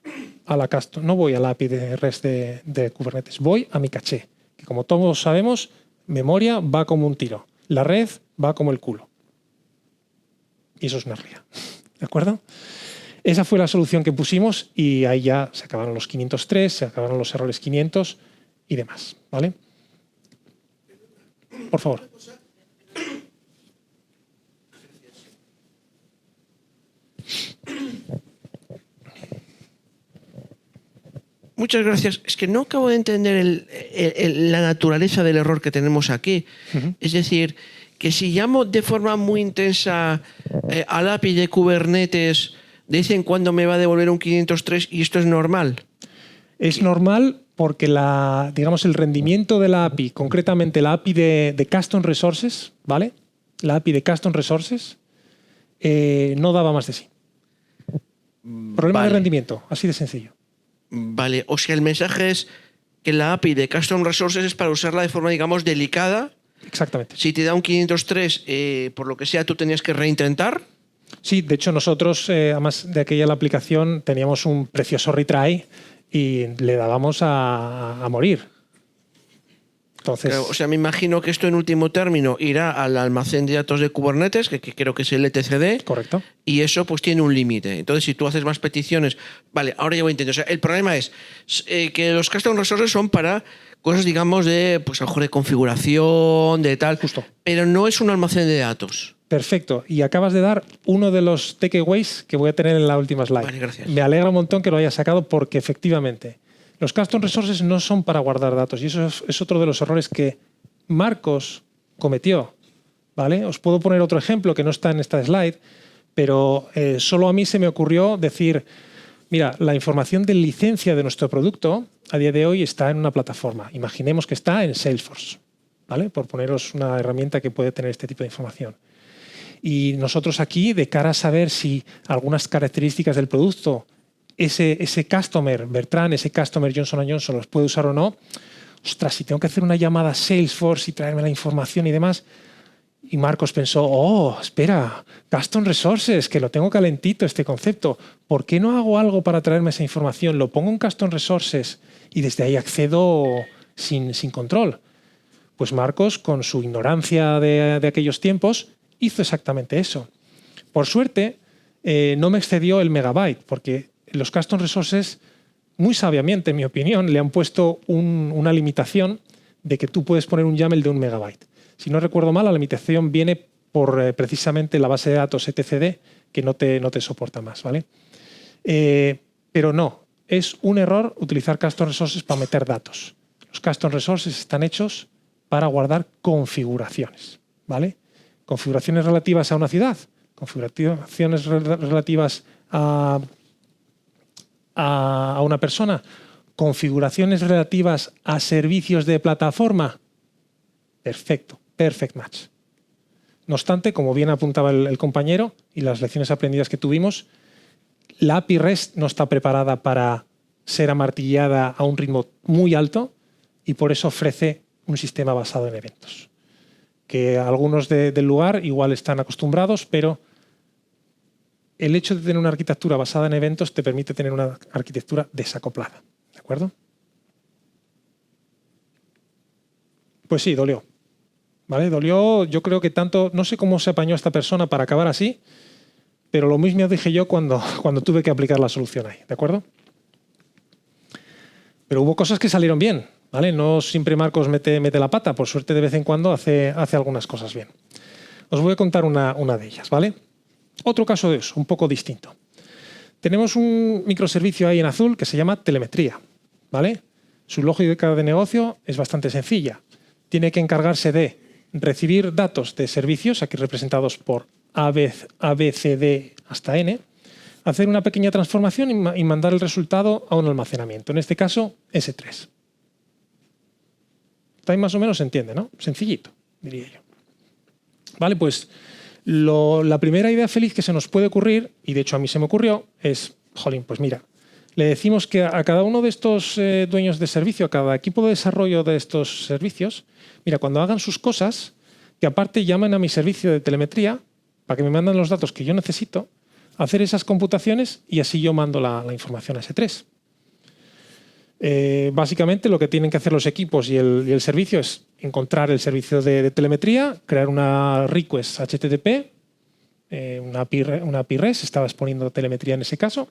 a la API de REST de Kubernetes, voy a mi caché, que como todos sabemos, memoria va como un tiro, la red va como el culo. Y eso es una ría, ¿de acuerdo? Esa fue la solución que pusimos y ahí ya se acabaron los 503, se acabaron los errores 500 y demás, ¿vale? Por favor. Muchas gracias. Es que no acabo de entender la naturaleza del error que tenemos aquí. Es decir, que si llamo de forma muy intensa al API de Kubernetes, de vez en cuando me va a devolver un 503 y esto es normal. Es normal porque digamos, el rendimiento de la API, concretamente la API de Custom Resources, ¿vale? La API de Custom Resources no daba más de sí. Problema de rendimiento, así de sencillo. Vale, o sea, el mensaje es que la API de Custom Resources es para usarla de forma, digamos, delicada. Exactamente. Si te da un 503, por lo que sea, tú tenías que reintentar. Sí, de hecho nosotros, además de aquella la aplicación, teníamos un precioso retry y le dábamos a morir. Entonces, Claro, o sea, me imagino que esto en último término irá al almacén de datos de Kubernetes, que creo que es el etcd. correcto. Y eso pues tiene un límite. Entonces, si tú haces más peticiones... Vale, ahora ya voy a entender. O sea, el problema es que los custom resources son para cosas, digamos, de, pues a lo mejor de configuración, de tal. Justo. Pero no es un almacén de datos. Perfecto. Y acabas de dar uno de los takeaways que voy a tener en la última slide. Vale, gracias. Me alegra un montón que lo hayas sacado porque efectivamente los custom resources no son para guardar datos y eso es otro de los errores que Marcos cometió. ¿Vale? Os puedo poner otro ejemplo que no está en esta slide, pero solo a mí se me ocurrió decir, mira, la información de licencia de nuestro producto a día de hoy está en una plataforma. Imaginemos que está en Salesforce, ¿vale? Por poneros una herramienta que puede tener este tipo de información. Y nosotros aquí, de cara a saber si algunas características del producto, ese customer Bertrand, ese customer Johnson & Johnson los puede usar o no, ostras, si tengo que hacer una llamada a Salesforce y traerme la información y demás. Y Marcos pensó, oh, espera, Custom Resources, que lo tengo calentito este concepto. ¿Por qué no hago algo para traerme esa información? Lo pongo en Custom Resources y desde ahí accedo sin control. Pues Marcos, con su ignorancia de aquellos tiempos, hizo exactamente eso. Por suerte, no me excedió el megabyte, porque los Custom Resources, muy sabiamente, en mi opinión, le han puesto una limitación de que tú puedes poner un YAML de 1 megabyte. Si no recuerdo mal, la limitación viene por precisamente la base de datos etcd, que no te soporta más, ¿vale? Pero no, es un error utilizar Custom Resources para meter datos. Los Custom Resources están hechos para guardar configuraciones, ¿vale? Configuraciones relativas a una ciudad, configuraciones relativas a una persona, configuraciones relativas a servicios de plataforma. Perfecto, perfect match. No obstante, como bien apuntaba el compañero y las lecciones aprendidas que tuvimos, la API REST no está preparada para ser amartillada a un ritmo muy alto y por eso ofrece un sistema basado en eventos. Que algunos del lugar igual están acostumbrados, pero el hecho de tener una arquitectura basada en eventos te permite tener una arquitectura desacoplada. ¿De acuerdo? Pues sí, dolió. ¿vale? Dolió, yo creo que tanto, no sé cómo se apañó esta persona para acabar así, pero lo mismo dije yo cuando tuve que aplicar la solución ahí, ¿de acuerdo? Pero hubo cosas que salieron bien, ¿vale? No siempre Marcos mete la pata, por suerte de vez en cuando hace algunas cosas bien. Os voy a contar una de ellas, ¿vale? Otro caso de uso, un poco distinto. Tenemos un microservicio ahí en azul que se llama telemetría, ¿vale? Su lógica de negocio es bastante sencilla. Tiene que encargarse de recibir datos de servicios, aquí representados por A, B, C, D hasta N, hacer una pequeña transformación y mandar el resultado a un almacenamiento, en este caso S3. Ahí más o menos se entiende, ¿no? Sencillito, diría yo. Vale, pues la primera idea feliz que se nos puede ocurrir, y de hecho a mí se me ocurrió, es, jolín, pues mira, le decimos que a cada uno de estos dueños de servicio, a cada equipo de desarrollo de estos servicios, mira, cuando hagan sus cosas, que aparte llamen a mi servicio de telemetría para que me manden los datos que yo necesito, hacer esas computaciones y así yo mando la información a S3. Básicamente lo que tienen que hacer los equipos y el servicio es encontrar el servicio de telemetría, crear una request HTTP, una API REST, estaba exponiendo telemetría en ese caso,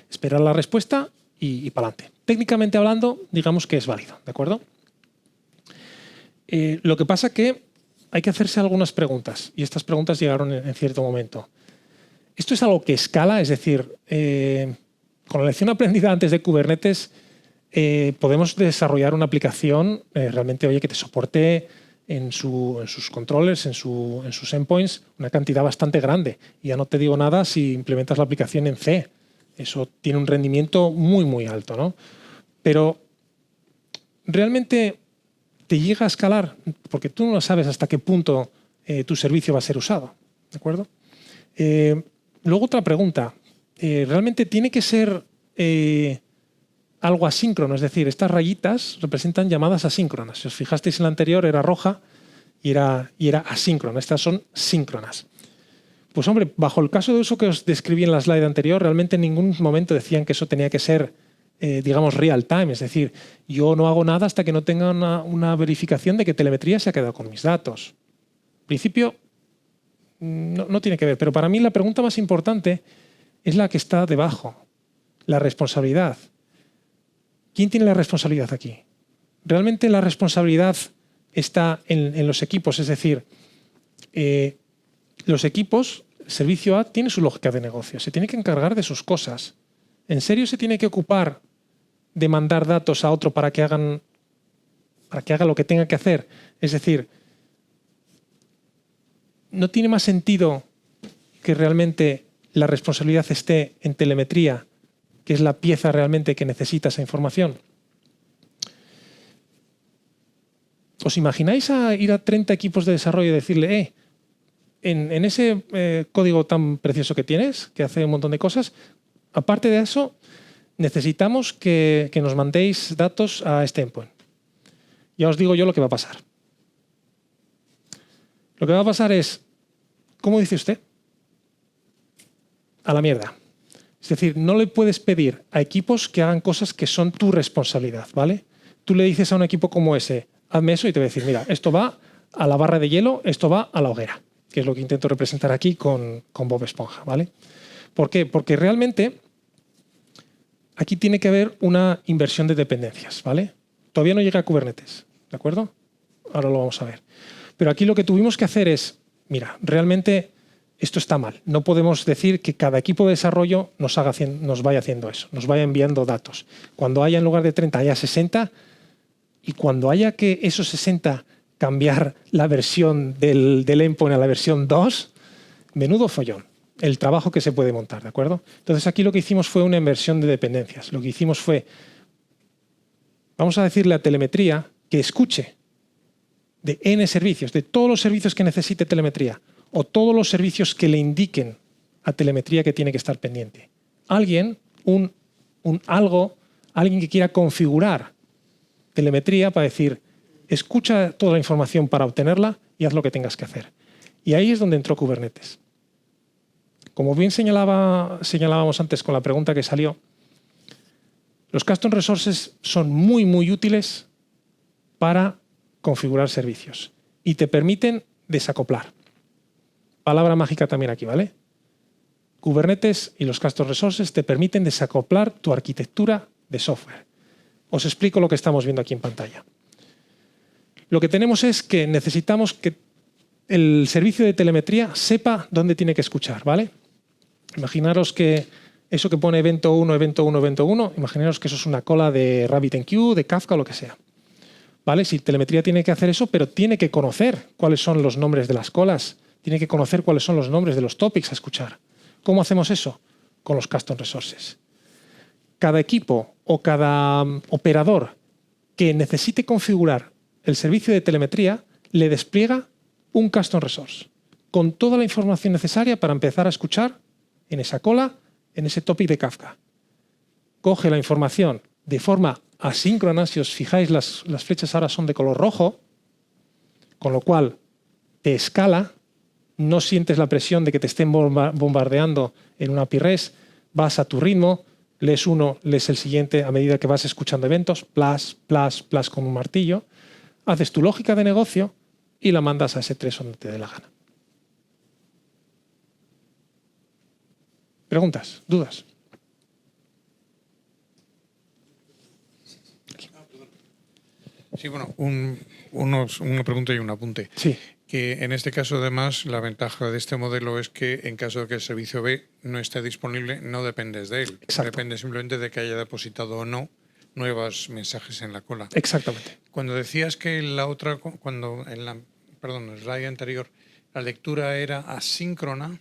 esperar la respuesta y para adelante. Técnicamente hablando, digamos que es válido, ¿de acuerdo? Lo que pasa que hay que hacerse algunas preguntas y estas preguntas llegaron en cierto momento. ¿Esto es algo que escala? Es decir, con la lección aprendida antes de Kubernetes, podemos desarrollar una aplicación realmente, oye, que te soporte en sus controllers, en sus endpoints, una cantidad bastante grande. Y ya no te digo nada si implementas la aplicación en C. Eso tiene un rendimiento muy, muy alto, ¿no? Pero realmente te llega a escalar, porque tú no sabes hasta qué punto tu servicio va a ser usado, ¿de acuerdo? Luego otra pregunta. ¿Realmente tiene que ser algo asíncrono? Es decir, estas rayitas representan llamadas asíncronas. Si os fijasteis en la anterior era roja y era asíncrona. Estas son síncronas. Pues hombre, bajo el caso de uso que os describí en la slide anterior, realmente en ningún momento decían que eso tenía que ser, digamos, real time. Es decir, yo no hago nada hasta que no tenga una verificación de que telemetría se ha quedado con mis datos. En principio, no tiene que ver. Pero para mí la pregunta más importante es la que está debajo, la responsabilidad. ¿Quién tiene la responsabilidad aquí? Realmente la responsabilidad está en los equipos, es decir, los equipos, el servicio A tiene su lógica de negocio, se tiene que encargar de sus cosas. ¿En serio se tiene que ocupar de mandar datos a otro para que haga lo que tenga que hacer? Es decir, ¿no tiene más sentido que realmente la responsabilidad esté en telemetría, que es la pieza realmente que necesita esa información? ¿Os imagináis a ir a 30 equipos de desarrollo y decirle, en ese código tan precioso que tienes, que hace un montón de cosas, aparte de eso, necesitamos que nos mandéis datos a este endpoint? Ya os digo yo lo que va a pasar. Lo que va a pasar es, ¿cómo dice usted? A la mierda. Es decir, no le puedes pedir a equipos que hagan cosas que son tu responsabilidad, ¿vale? Tú le dices a un equipo como ese, hazme eso y te va a decir, mira, esto va a la barra de hielo, esto va a la hoguera, que es lo que intento representar aquí con Bob Esponja, ¿vale? ¿Por qué? Porque realmente aquí tiene que haber una inversión de dependencias, ¿vale? Todavía no llega a Kubernetes, ¿de acuerdo? Ahora lo vamos a ver. Pero aquí lo que tuvimos que hacer es, mira, realmente esto está mal. No podemos decir que cada equipo de desarrollo nos vaya haciendo eso, nos vaya enviando datos. Cuando haya en lugar de 30, haya 60, y cuando haya que esos 60 cambiar la versión del endpoint a la versión 2, menudo follón. El trabajo que se puede montar, ¿de acuerdo? Entonces aquí lo que hicimos fue una inversión de dependencias. Lo que hicimos fue, vamos a decirle a telemetría que escuche de N servicios, de todos los servicios que necesite telemetría, o todos los servicios que le indiquen a telemetría que tiene que estar pendiente. Alguien que quiera configurar telemetría para decir, escucha toda la información para obtenerla y haz lo que tengas que hacer. Y ahí es donde entró Kubernetes. Como bien señalábamos antes con la pregunta que salió, los custom resources son muy, muy útiles para configurar servicios. y te permiten desacoplar. Palabra mágica también aquí, ¿vale? Kubernetes y los Custom Resources te permiten desacoplar tu arquitectura de software. Os explico lo que estamos viendo aquí en pantalla. Lo que tenemos es que necesitamos que el servicio de telemetría sepa dónde tiene que escuchar, ¿vale? Imaginaros que eso que pone evento 1, evento 1, evento 1, imaginaros que eso es una cola de RabbitMQ, de Kafka o lo que sea. ¿Vale? Si telemetría tiene que hacer eso, pero tiene que conocer cuáles son los nombres de las colas, tiene que conocer cuáles son los nombres de los topics a escuchar. ¿Cómo hacemos eso? Con los Custom Resources. Cada equipo o cada operador que necesite configurar el servicio de telemetría le despliega un Custom Resource con toda la información necesaria para empezar a escuchar en esa cola, en ese topic de Kafka. Coge la información de forma asíncrona, si os fijáis las flechas ahora son de color rojo, con lo cual te escala, no sientes la presión de que te estén bombardeando en una API REST, vas a tu ritmo, lees uno, lees el siguiente a medida que vas escuchando eventos, plus, plus, plus con un martillo, haces tu lógica de negocio y la mandas a ese 3 donde te dé la gana. ¿Preguntas? ¿Dudas? Sí, bueno, una pregunta y un apunte. Sí. Que en este caso, además, la ventaja de este modelo es que en caso de que el servicio B no esté disponible, no dependes de él. Exacto. Depende simplemente de que haya depositado o no nuevos mensajes en la cola. Exactamente. Cuando decías que en el slide anterior, la lectura era asíncrona,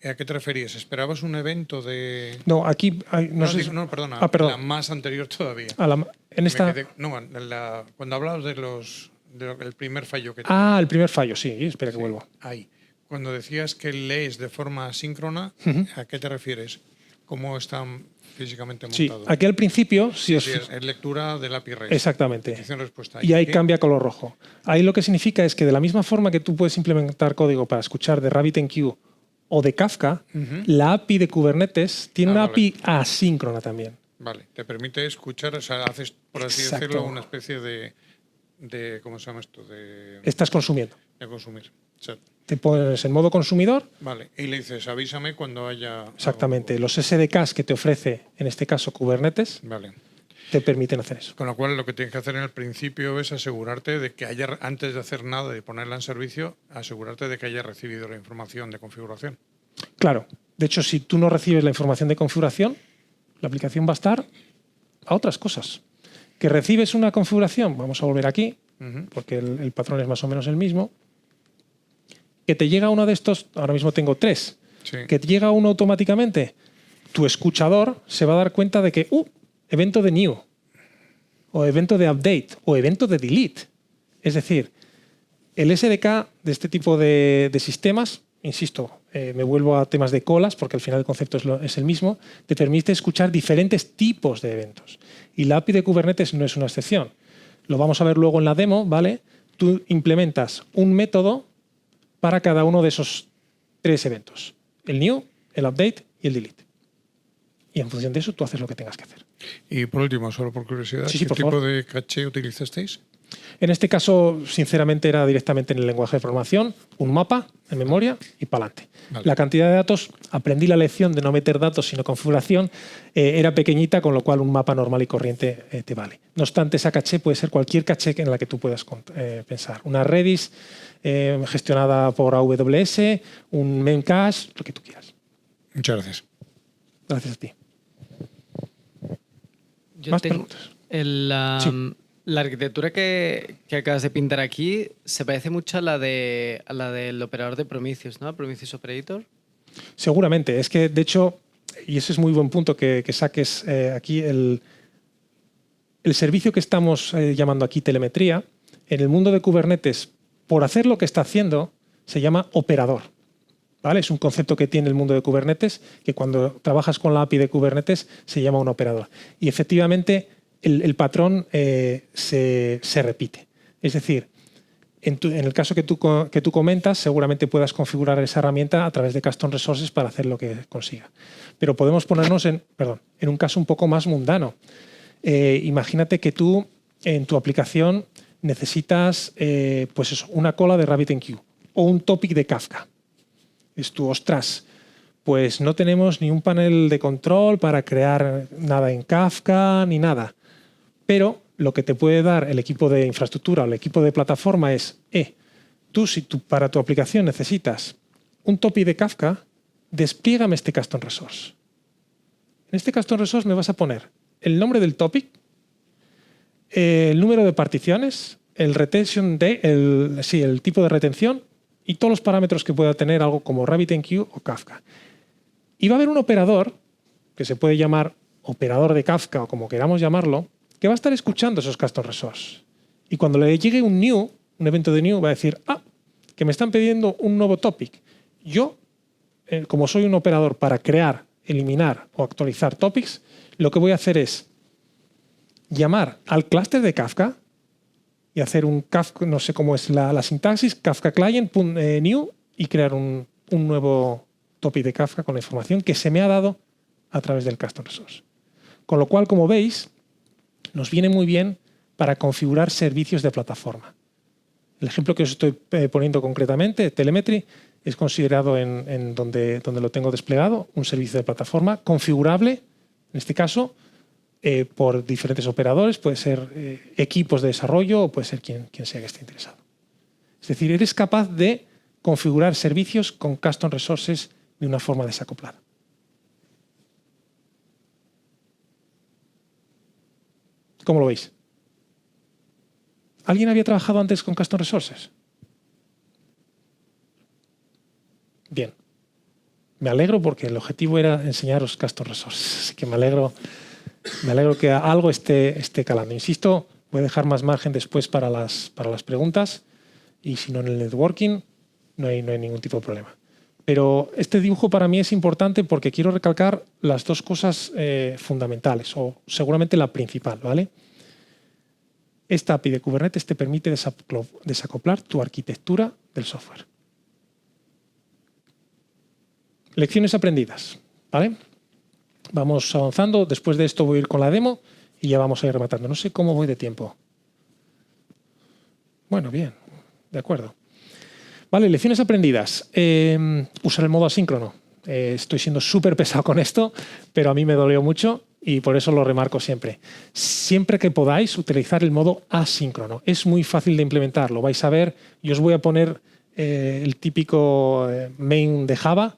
¿a qué te referías? ¿Esperabas un evento de...? No, aquí... Perdona. perdón. La más anterior todavía. En esta... Cuando hablabas del primer fallo que el primer fallo, sí. Espera que vuelvo. Ahí. Cuando decías que lees de forma asíncrona, ¿a qué te refieres? ¿Cómo están físicamente montados? Sí, aquí al principio... Es lectura del API REST. Exactamente. Petición-respuesta. Y ahí cambia color rojo. Ahí lo que significa es que de la misma forma que tú puedes implementar código para escuchar de RabbitMQ o de Kafka, la API de Kubernetes tiene una API asíncrona también. Vale, te permite escuchar, o sea, haces, por así Exacto. decirlo, una especie de ¿cómo se llama esto? Estás consumiendo. De consumir. O sea, Te pones en modo consumidor. vale, y le dices, avísame cuando haya... Exactamente. Los SDKs que te ofrece, en este caso Kubernetes, Vale. te permiten hacer eso. Con lo cual, lo que tienes que hacer en el principio es asegurarte de que antes de hacer nada, de ponerla en servicio, asegurarte de que haya recibido la información de configuración. Claro. De hecho, si tú no recibes la información de configuración, la aplicación va a estar a otras cosas. Que recibes una configuración, vamos a volver aquí, porque el patrón es más o menos el mismo. Que te llega uno de estos, ahora mismo tengo 3, Sí. que te llega uno automáticamente, tu escuchador se va a dar cuenta de que, evento de new, o evento de update, o evento de delete. Es decir, el SDK de este tipo de sistemas, insisto, me vuelvo a temas de colas, porque al final el concepto es el mismo, te permite escuchar diferentes tipos de eventos. Y la API de Kubernetes no es una excepción. Lo vamos a ver luego en la demo, ¿vale? Tú implementas un método para cada uno de esos 3 eventos. El new, el update y el delete. Y en función de eso tú haces lo que tengas que hacer. Y por último, solo por curiosidad, Sí, ¿qué por tipo favor. de caché utilizasteis? En este caso, sinceramente, era directamente en el lenguaje de programación, un mapa en memoria y para adelante. Vale. La cantidad de datos, aprendí la lección de no meter datos sino configuración, era pequeñita, con lo cual un mapa normal y corriente te vale. No obstante, esa caché puede ser cualquier caché en la que tú puedas pensar. Una Redis gestionada por AWS, un Memcache, lo que tú quieras. Muchas gracias. Gracias a ti. Yo Más tengo preguntas. sí. La arquitectura que acabas de pintar aquí se parece mucho a la del operador de Prometheus, ¿no? Prometheus Operator. Seguramente. Es que, de hecho, y ese es muy buen punto que saques aquí, el servicio que estamos llamando aquí telemetría, en el mundo de Kubernetes, por hacer lo que está haciendo, se llama operador. ¿Vale? Es un concepto que tiene el mundo de Kubernetes, que cuando trabajas con la API de Kubernetes se llama un operador. Y efectivamente el patrón se repite. Es decir, en el caso que tú comentas, seguramente puedas configurar esa herramienta a través de Custom Resources para hacer lo que consiga. Pero podemos ponernos en un caso un poco más mundano. Imagínate que tú en tu aplicación necesitas pues eso, una cola de RabbitMQ o un topic de Kafka. Es tu, ostras, pues no tenemos ni un panel de control para crear nada en Kafka ni nada. Pero lo que te puede dar el equipo de infraestructura o el equipo de plataforma es, si para tu aplicación necesitas un topic de Kafka, desplígame este custom resource. En este custom resource me vas a poner el nombre del topic, el número de particiones, el tipo de retención y todos los parámetros que pueda tener algo como RabbitMQ o Kafka. Y va a haber un operador, que se puede llamar operador de Kafka o como queramos llamarlo, que va a estar escuchando esos custom resources. Y cuando le llegue un evento de new, va a decir, que me están pidiendo un nuevo topic. Yo, como soy un operador para crear, eliminar o actualizar topics, lo que voy a hacer es llamar al clúster de Kafka y hacer un Kafka, no sé cómo es la sintaxis, Kafka client new y crear un nuevo topic de Kafka con la información que se me ha dado a través del custom resource. Con lo cual, como veis, nos viene muy bien para configurar servicios de plataforma. El ejemplo que os estoy poniendo concretamente, Telemetry, es considerado en donde lo tengo desplegado, un servicio de plataforma configurable, en este caso, por diferentes operadores, puede ser equipos de desarrollo o puede ser quien sea que esté interesado. Es decir, eres capaz de configurar servicios con custom resources de una forma desacoplada. ¿Cómo lo veis? ¿Alguien había trabajado antes con custom resources? Bien. Me alegro porque el objetivo era enseñaros custom resources. Así que me alegro que algo esté calando. Insisto, voy a dejar más margen después para las preguntas y si no en el networking no hay ningún tipo de problema. Pero este dibujo para mí es importante porque quiero recalcar las dos cosas fundamentales o seguramente la principal, ¿vale? Esta API de Kubernetes te permite desacoplar tu arquitectura del software. Lecciones aprendidas, ¿vale? Vamos avanzando. Después de esto voy a ir con la demo y ya vamos a ir rematando. No sé cómo voy de tiempo. Bueno, bien. De acuerdo. Vale, lecciones aprendidas. Usar el modo asíncrono. Estoy siendo súper pesado con esto, pero a mí me dolió mucho y por eso lo remarco siempre. Siempre que podáis utilizar el modo asíncrono. Es muy fácil de implementar. Lo vais a ver. Yo os voy a poner el típico main de Java,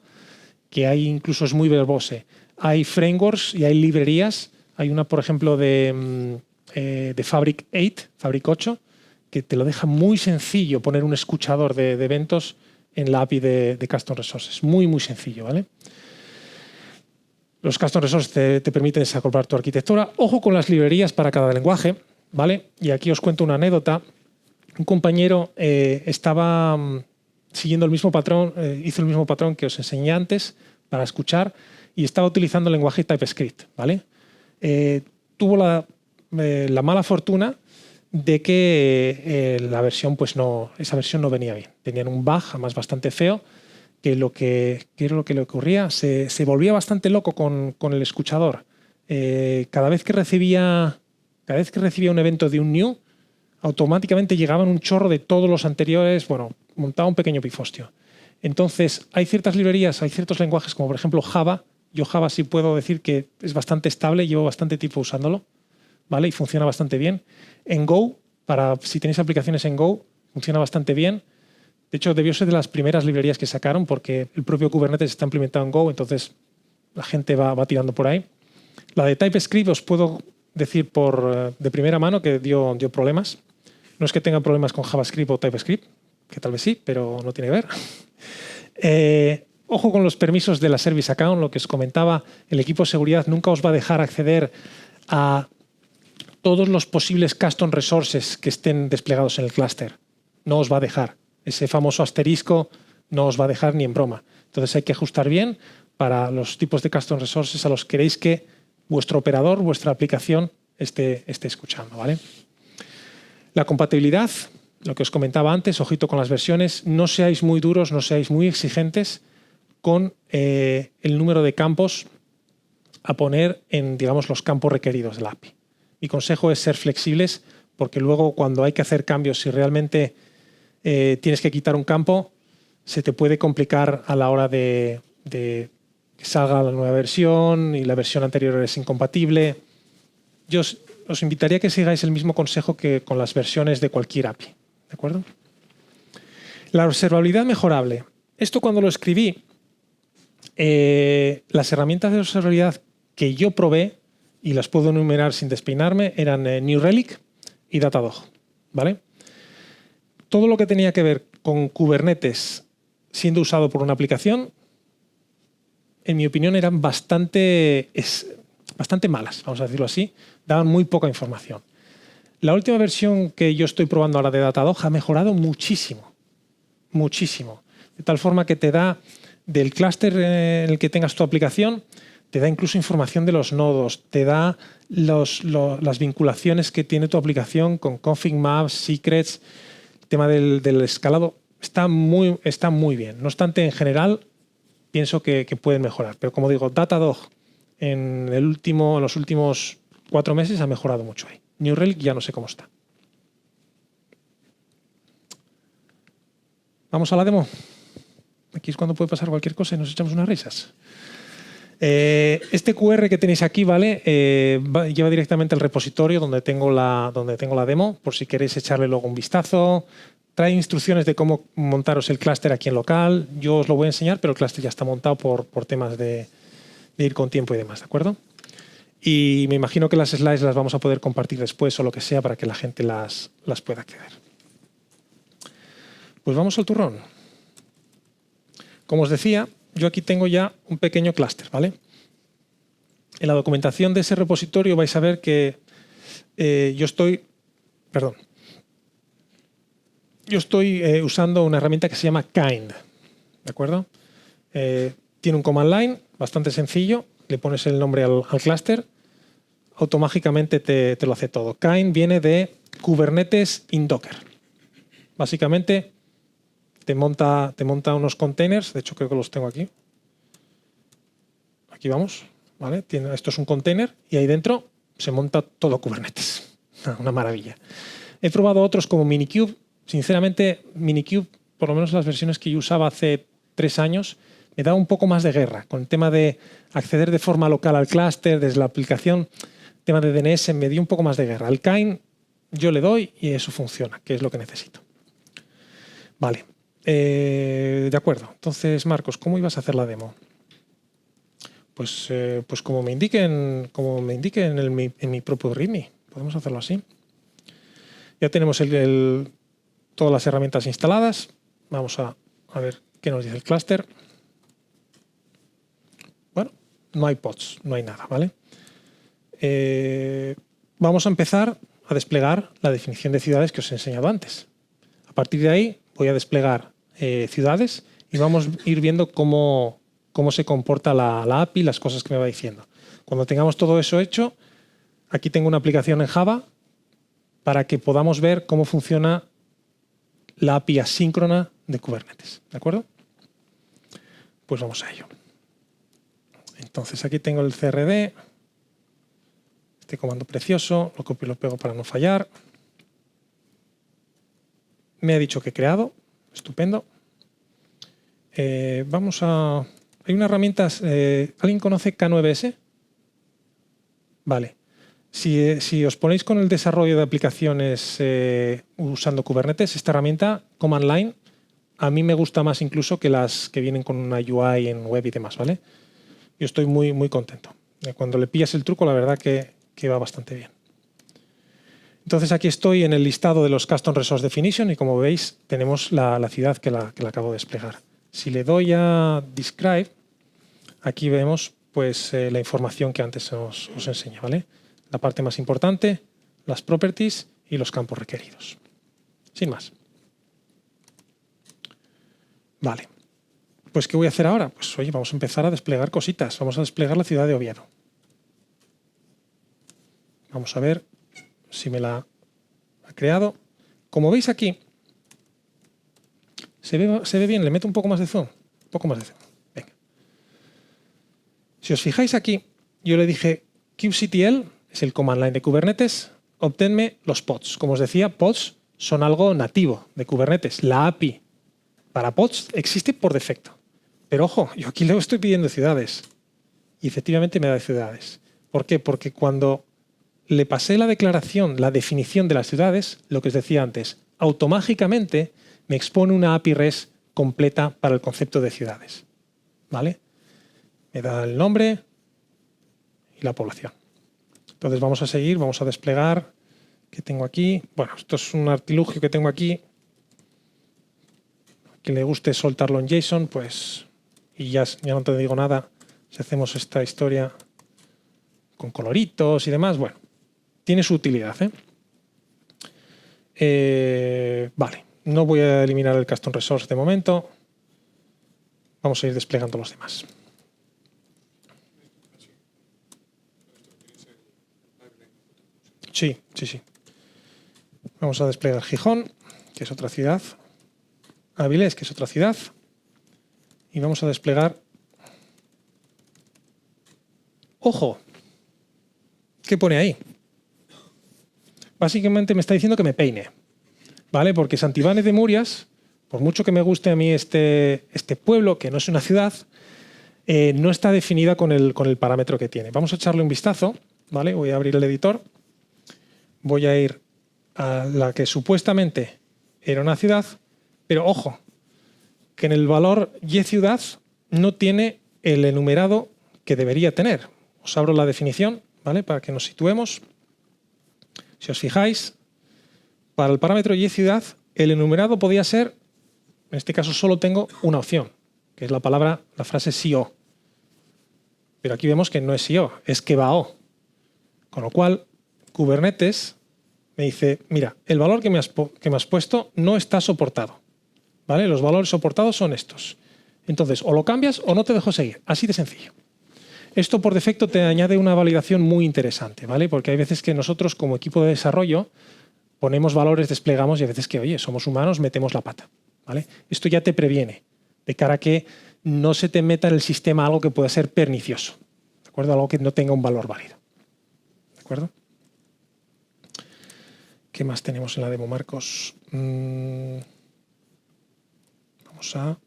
que ahí incluso es muy verbose. Hay frameworks y hay librerías. Hay una, por ejemplo, de Fabric 8, que te lo deja muy sencillo poner un escuchador de eventos en la API de Custom Resources. Muy, muy sencillo, ¿vale? Los Custom Resources te permiten desacoplar tu arquitectura. Ojo con las librerías para cada lenguaje, ¿vale? Y aquí os cuento una anécdota. Un compañero estaba siguiendo el mismo patrón, hizo el mismo patrón que os enseñé antes para escuchar y estaba utilizando el lenguaje TypeScript, ¿vale? Tuvo la mala fortuna de que la versión, pues esa versión no venía bien. Tenían un bug, además bastante feo, que ¿qué era lo que le ocurría? Se volvía bastante loco con el escuchador. Cada vez que recibía un evento de un new, automáticamente llegaban un chorro de todos los anteriores, montaba un pequeño pifostio. Entonces, hay ciertas librerías, hay ciertos lenguajes, como por ejemplo Java. Yo Java sí puedo decir que es bastante estable, llevo bastante tiempo usándolo, ¿vale? Y funciona bastante bien. En Go, si tenéis aplicaciones en Go, funciona bastante bien. De hecho, debió ser de las primeras librerías que sacaron porque el propio Kubernetes está implementado en Go, entonces la gente va tirando por ahí. La de TypeScript os puedo decir de primera mano que dio problemas. No es que tenga problemas con JavaScript o TypeScript, que tal vez sí, pero no tiene que ver. Ojo con los permisos de la Service Account, lo que os comentaba, el equipo de seguridad nunca os va a dejar acceder a todos los posibles custom resources que estén desplegados en el clúster. No os va a dejar. Ese famoso asterisco no os va a dejar ni en broma. Entonces hay que ajustar bien para los tipos de custom resources a los que queréis que vuestro operador, vuestra aplicación esté escuchando, ¿vale? La compatibilidad, lo que os comentaba antes, ojito con las versiones, no seáis muy duros, no seáis muy exigentes con el número de campos a poner en, digamos, los campos requeridos de la API. Mi consejo es ser flexibles porque luego cuando hay que hacer cambios, si realmente tienes que quitar un campo, se te puede complicar a la hora de que salga la nueva versión y la versión anterior es incompatible. Yo os invitaría a que sigáis el mismo consejo que con las versiones de cualquier API. ¿De acuerdo? La observabilidad mejorable. Esto cuando lo escribí, las herramientas de observabilidad que yo probé, y las puedo enumerar sin despeinarme, eran New Relic y Datadog. ¿Vale? Todo lo que tenía que ver con Kubernetes siendo usado por una aplicación, en mi opinión, eran bastante malas, vamos a decirlo así. Daban muy poca información. La última versión que yo estoy probando ahora de Datadog ha mejorado muchísimo. Muchísimo. De tal forma que te da del clúster en el que tengas tu aplicación, te da incluso información de los nodos, te da las vinculaciones que tiene tu aplicación con config maps, secrets, el tema del escalado. Está muy bien. No obstante, en general, pienso que pueden mejorar. Pero como digo, Datadog en los últimos 4 meses ha mejorado mucho ahí. New Relic ya no sé cómo está. Vamos a la demo. Aquí es cuando puede pasar cualquier cosa y nos echamos unas risas. Este QR que tenéis aquí, ¿vale? Lleva directamente al repositorio donde tengo la demo, por si queréis echarle luego un vistazo. Trae instrucciones de cómo montaros el clúster aquí en local. Yo os lo voy a enseñar, pero el clúster ya está montado por temas de ir con tiempo y demás, ¿de acuerdo? Y me imagino que las slides las vamos a poder compartir después o lo que sea para que la gente las pueda acceder. Pues vamos al turrón. Como os decía, yo aquí tengo ya un pequeño clúster, ¿vale? En la documentación de ese repositorio vais a ver que yo estoy usando una herramienta que se llama Kind, ¿de acuerdo? Tiene un command line bastante sencillo, le pones el nombre al clúster, automáticamente te lo hace todo. Kind viene de Kubernetes in Docker. Básicamente te monta unos containers, de hecho creo que los tengo aquí. Aquí vamos, ¿vale? Esto es un container y ahí dentro se monta todo Kubernetes. Una maravilla. He probado otros como Minikube. Sinceramente, Minikube, por lo menos las versiones que yo usaba hace 3 años, me da un poco más de guerra con el tema de acceder de forma local al clúster desde la aplicación. El tema de DNS me dio un poco más de guerra. Al Kind yo le doy y eso funciona, que es lo que necesito. Vale. De acuerdo. Entonces, Marcos, ¿cómo ibas a hacer la demo? Pues como me indique en mi propio README. Podemos hacerlo así. Ya tenemos todas las herramientas instaladas. Vamos a ver qué nos dice el clúster. Bueno, no hay pods, no hay nada, ¿vale? Vamos a empezar a desplegar la definición de ciudades que os he enseñado antes. A partir de ahí voy a desplegar ciudades y vamos a ir viendo cómo se comporta la API, las cosas que me va diciendo. Cuando tengamos todo eso hecho, aquí tengo una aplicación en Java para que podamos ver cómo funciona la API asíncrona de Kubernetes. ¿De acuerdo? Pues vamos a ello. Entonces aquí tengo el CRD, este comando precioso, lo copio y lo pego para no fallar. Me ha dicho que he creado, estupendo. Hay una herramienta, ¿alguien conoce K9S? Vale. Si os ponéis con el desarrollo de aplicaciones usando Kubernetes, esta herramienta, Command Line, a mí me gusta más incluso que las que vienen con una UI en web y demás, ¿vale? Yo estoy muy, muy contento. Cuando le pillas el truco, la verdad que va bastante bien. Entonces aquí estoy en el listado de los Custom Resource Definition y como veis tenemos la ciudad que la acabo de desplegar. Si le doy a Describe, aquí vemos pues, la información que antes os enseñé, ¿vale? La parte más importante, las properties y los campos requeridos. Sin más. Vale. Pues ¿qué voy a hacer ahora? Pues oye, vamos a empezar a desplegar cositas. Vamos a desplegar la ciudad de Oviedo. Vamos a ver si me la ha creado. Como veis aquí, se ve bien. Le meto un poco más de zoom. Un poco más de zoom. Venga. Si os fijáis aquí, yo le dije kubectl, es el command line de Kubernetes, obténme los pods. Como os decía, pods son algo nativo de Kubernetes. La API para pods existe por defecto. Pero ojo, yo aquí le estoy pidiendo ciudades. Y efectivamente me da ciudades. ¿Por qué? Porque cuando le pasé la declaración, la definición de las ciudades, lo que os decía antes, automáticamente me expone una API REST completa para el concepto de ciudades. ¿Vale? Me da el nombre y la población. Entonces vamos a seguir, vamos a desplegar. ¿Qué tengo aquí? Bueno, esto es un artilugio que tengo aquí. A quien le guste soltarlo en JSON, pues, y ya no te digo nada, si hacemos esta historia con coloritos y demás, bueno, tiene su utilidad. Vale, no voy a eliminar el custom resource de momento. Vamos a ir desplegando los demás. Sí. Vamos a desplegar Gijón, que es otra ciudad. Avilés, que es otra ciudad. Y vamos a desplegar... ¡Ojo! ¿Qué pone ahí? Básicamente me está diciendo que me peine. ¿Vale? Porque Santibáñez de Murias, por mucho que me guste a mí este pueblo, que no es una ciudad, no está definida con el parámetro que tiene. Vamos a echarle un vistazo. ¿Vale? Voy a abrir el editor. Voy a ir a la que supuestamente era una ciudad, pero ojo, que en el valor yCiudad no tiene el enumerado que debería tener. Os abro la definición, ¿vale? Para que nos situemos. Si os fijáis, para el parámetro yCiudad, el enumerado podía ser, en este caso solo tengo una opción, que es la frase SIO. Pero aquí vemos que no es SIO, es KEBAO. Con lo cual, Kubernetes me dice, mira, el valor que me has puesto no está soportado. ¿Vale? Los valores soportados son estos. Entonces, o lo cambias o no te dejo seguir. Así de sencillo. Esto por defecto te añade una validación muy interesante, ¿vale? Porque hay veces que nosotros como equipo de desarrollo ponemos valores, desplegamos y hay veces que, oye, somos humanos, metemos la pata. ¿Vale? Esto ya te previene de cara a que no se te meta en el sistema algo que pueda ser pernicioso. ¿De acuerdo? Algo que no tenga un valor válido. ¿De acuerdo? ¿Qué más tenemos en la demo, Marcos? Vamos a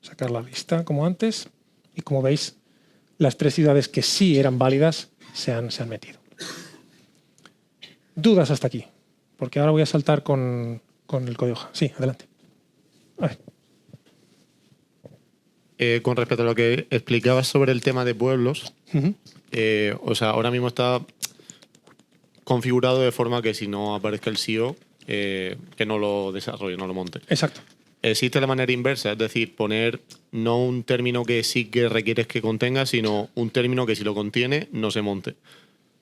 sacar la lista como antes. Y como veis, las 3 ciudades que sí eran válidas se han metido. ¿Dudas hasta aquí? Porque ahora voy a saltar con el código. Sí, adelante. Con respecto a lo que explicabas sobre el tema de pueblos, o sea, ahora mismo está configurado de forma que si no aparezca el SEO, que no lo desarrolle, no lo monte. Exacto. Existe la manera inversa, es decir, poner no un término que sí que requieres que contenga, sino un término que si lo contiene, no se monte.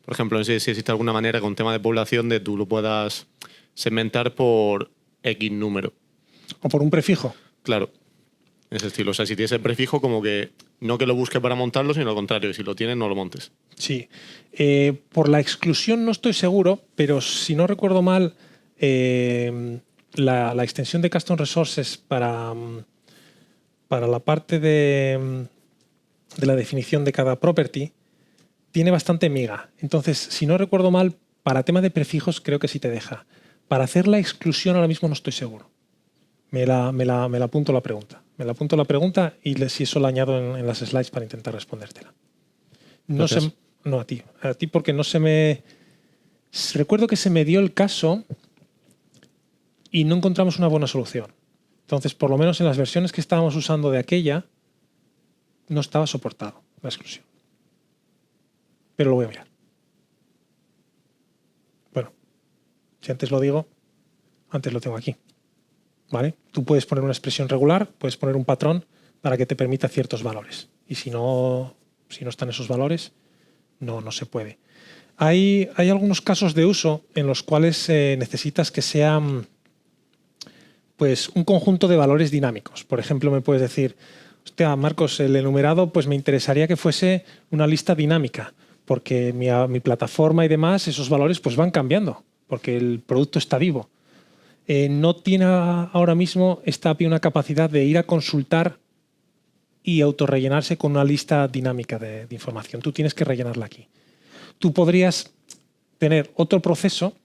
Por ejemplo, no sé si existe alguna manera con tema de población de tú lo puedas segmentar por X número. O por un prefijo. Claro, en ese estilo. O sea, si tienes el prefijo, como que no que lo busque para montarlo, sino al contrario, si lo tienes, no lo montes. Sí. Por la exclusión no estoy seguro, pero si no recuerdo mal, la extensión de Custom Resources para la parte de la definición de cada property tiene bastante miga. Entonces, si no recuerdo mal, para tema de prefijos creo que sí te deja. Para hacer la exclusión ahora mismo no estoy seguro. Me la apunto la pregunta. Me la apunto la pregunta y si eso la añado en las slides para intentar respondértela. No a ti. A ti porque no se me... Recuerdo que se me dio el caso y no encontramos una buena solución. Entonces, por lo menos en las versiones que estábamos usando de aquella, no estaba soportado la exclusión. Pero lo voy a mirar. Bueno, si antes lo digo, antes lo tengo aquí. ¿Vale? Tú puedes poner una expresión regular, puedes poner un patrón para que te permita ciertos valores. Y si no están esos valores, no se puede. Hay algunos casos de uso en los cuales necesitas que sean pues, un conjunto de valores dinámicos. Por ejemplo, me puedes decir, hostia, Marcos, el enumerado pues me interesaría que fuese una lista dinámica, porque mi plataforma y demás, esos valores pues van cambiando, porque el producto está vivo. No tiene ahora mismo esta API una capacidad de ir a consultar y autorrellenarse con una lista dinámica de información. Tú tienes que rellenarla aquí. Tú podrías tener otro proceso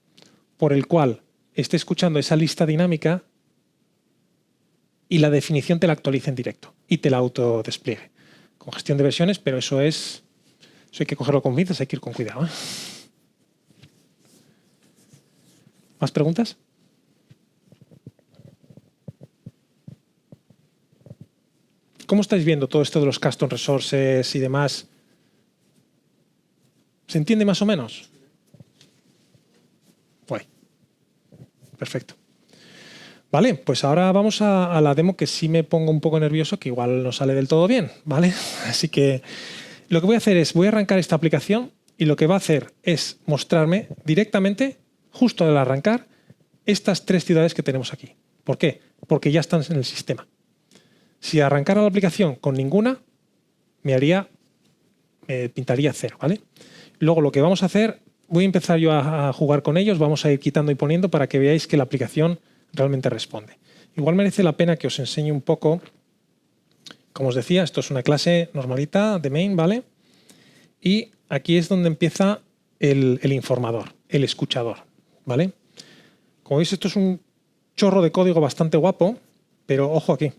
por el cual esté escuchando esa lista dinámica y la definición te la actualice en directo y te la autodespliegue. Con gestión de versiones, pero eso hay que cogerlo con pinzas, hay que ir con cuidado, ¿eh? ¿Más preguntas? ¿Cómo estáis viendo todo esto de los custom resources y demás? ¿Se entiende más o menos? Guay. Perfecto. Vale, pues ahora vamos a la demo que sí me pongo un poco nervioso, que igual no sale del todo bien, ¿vale? Así que lo que voy a hacer es, voy a arrancar esta aplicación y lo que va a hacer es mostrarme directamente, justo al arrancar, estas 3 ciudades que tenemos aquí. ¿Por qué? Porque ya están en el sistema. Si arrancara la aplicación con ninguna, me pintaría 0, ¿vale? Luego lo que vamos a hacer, voy a empezar yo a jugar con ellos, vamos a ir quitando y poniendo para que veáis que la aplicación realmente responde. Igual merece la pena que os enseñe un poco, como os decía, esto es una clase normalita de main, ¿vale? Y aquí es donde empieza el informador, el escuchador, ¿vale? Como veis, esto es un chorro de código bastante guapo, pero ojo aquí,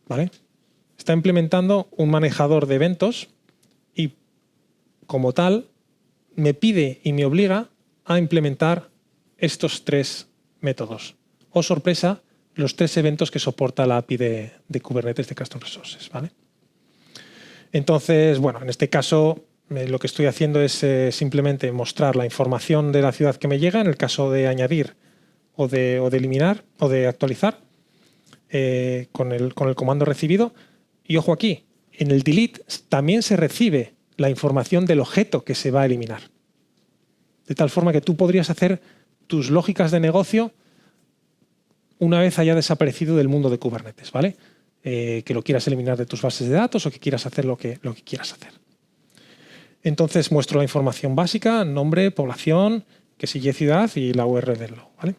¿vale? Está implementando un manejador de eventos y, como tal, me pide y me obliga a implementar estos 3 métodos. Oh, sorpresa, los 3 eventos que soporta la API de Kubernetes de Custom Resources, ¿vale? Entonces, bueno, en este caso lo que estoy haciendo es simplemente mostrar la información de la ciudad que me llega, en el caso de añadir o de eliminar o de actualizar con el comando recibido. Y ojo aquí, en el delete también se recibe la información del objeto que se va a eliminar. De tal forma que tú podrías hacer tus lógicas de negocio una vez haya desaparecido del mundo de Kubernetes, ¿vale? Que lo quieras eliminar de tus bases de datos o que quieras hacer lo que quieras hacer. Entonces muestro la información básica, nombre, población, que sigue ciudad y la URL del logo, ¿vale?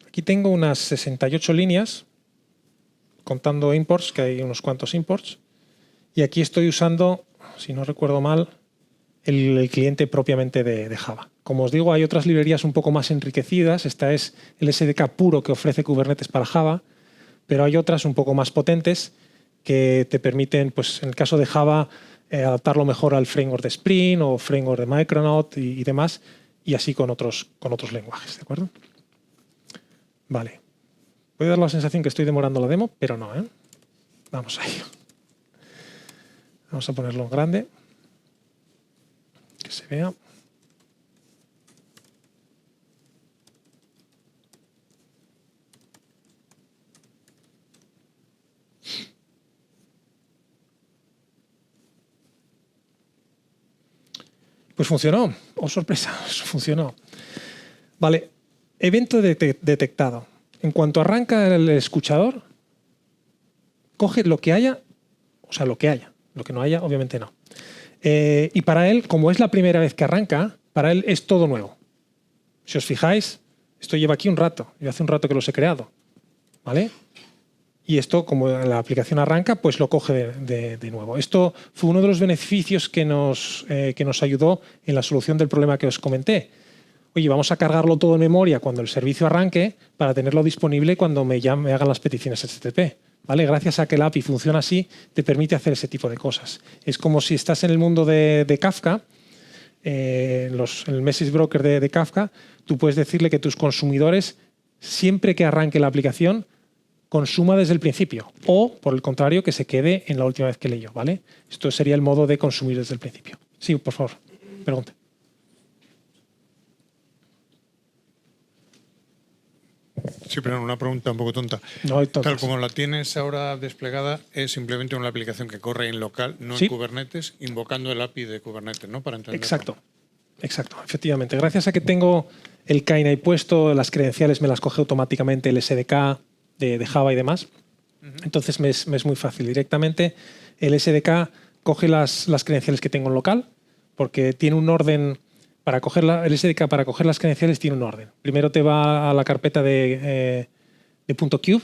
Aquí tengo unas 68 líneas, contando imports, que hay unos cuantos imports. Y aquí estoy usando, si no recuerdo mal, el cliente propiamente de Java. Como os digo, hay otras librerías un poco más enriquecidas. Esta es el SDK puro que ofrece Kubernetes para Java, pero hay otras un poco más potentes que te permiten, pues, en el caso de Java, adaptarlo mejor al framework de Spring o framework de Micronaut y demás, y así con otros lenguajes, ¿de acuerdo? Vale. Voy a dar la sensación que estoy demorando la demo, pero no, ¿eh? Vamos a ello. Vamos a ponerlo en grande. Que se vea. Pues funcionó. Oh, sorpresa, funcionó. Vale, evento detectado. En cuanto arranca el escuchador, coge lo que haya, o sea, lo que haya. Lo que no haya, obviamente no. Y para él, como es la primera vez que arranca, para él es todo nuevo. Si os fijáis, esto lleva aquí un rato. Yo hace un rato que los he creado, ¿vale? Y esto, como la aplicación arranca, pues lo coge de nuevo. Esto fue uno de los beneficios que nos ayudó en la solución del problema que os comenté. Oye, vamos a cargarlo todo en memoria cuando el servicio arranque para tenerlo disponible cuando me hagan las peticiones HTTP. ¿Vale? Gracias a que la API funciona así, te permite hacer ese tipo de cosas. Es como si estás en el mundo de Kafka, en el message broker de Kafka, tú puedes decirle que tus consumidores, siempre que arranque la aplicación, consuma desde el principio. O, por el contrario, que se quede en la última vez que leyó, ¿vale? Esto sería el modo de consumir desde el principio. Sí, por favor, pregunte. Sí, pero una pregunta un poco tonta. No, tal como la tienes ahora desplegada, es simplemente una aplicación que corre en local, no ¿sí? en Kubernetes, invocando el API de Kubernetes, ¿no? Para entenderlo. Exacto, efectivamente. Gracias a que tengo el KNI ahí puesto, las credenciales me las coge automáticamente el SDK de Java y demás. Entonces me es muy fácil. Directamente el SDK coge las credenciales que tengo en local, porque tiene un orden. Para coger el SDK para coger las credenciales tiene un orden. Primero te va a la carpeta de .cube.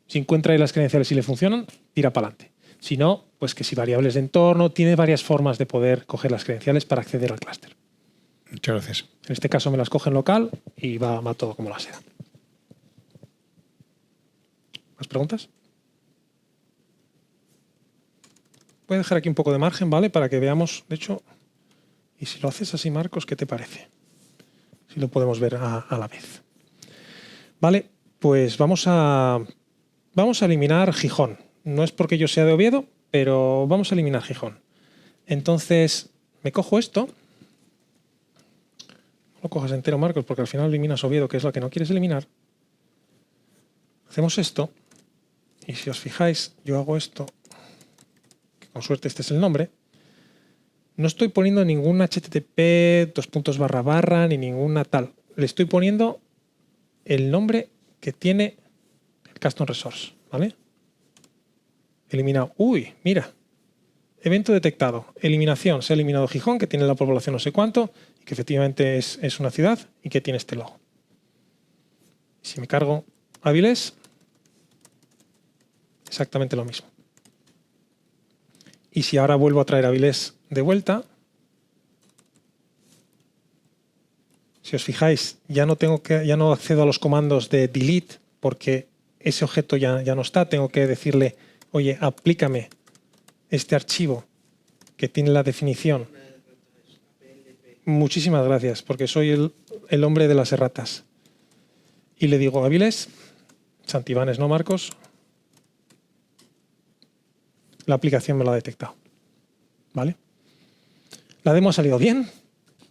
Si encuentra ahí las credenciales y le funcionan, tira para adelante. Si no, pues que si variables de entorno, tiene varias formas de poder coger las credenciales para acceder al clúster. Muchas gracias. En este caso me las coge en local y va todo como la sea. ¿Más preguntas? Voy a dejar aquí un poco de margen, ¿vale? Para que veamos, de hecho, y si lo haces así, Marcos, ¿qué te parece? Si lo podemos ver a la vez. Vale, pues vamos a eliminar Gijón. No es porque yo sea de Oviedo, pero vamos a eliminar Gijón. Entonces, me cojo esto. No lo cojas entero, Marcos, porque al final eliminas Oviedo, que es lo que no quieres eliminar. Hacemos esto. Y si os fijáis, yo hago esto. Que con suerte este es el nombre. No estoy poniendo ningún HTTP, // ni ninguna tal. Le estoy poniendo el nombre que tiene el Custom Resource, ¿vale? Eliminado. Uy, mira. Evento detectado. Eliminación. Se ha eliminado Gijón, que tiene la población no sé cuánto, y que efectivamente es una ciudad y que tiene este logo. Si me cargo Avilés, exactamente lo mismo. Y si ahora vuelvo a traer Avilés de vuelta, si os fijáis, ya no accedo a los comandos de delete porque ese objeto ya no está. Tengo que decirle, oye, aplícame este archivo que tiene la definición. Muchísimas gracias, porque soy el hombre de las erratas. Y le digo, Avilés, Santibanes, no Marcos. La aplicación me lo ha detectado. ¿Vale? La demo ha salido bien.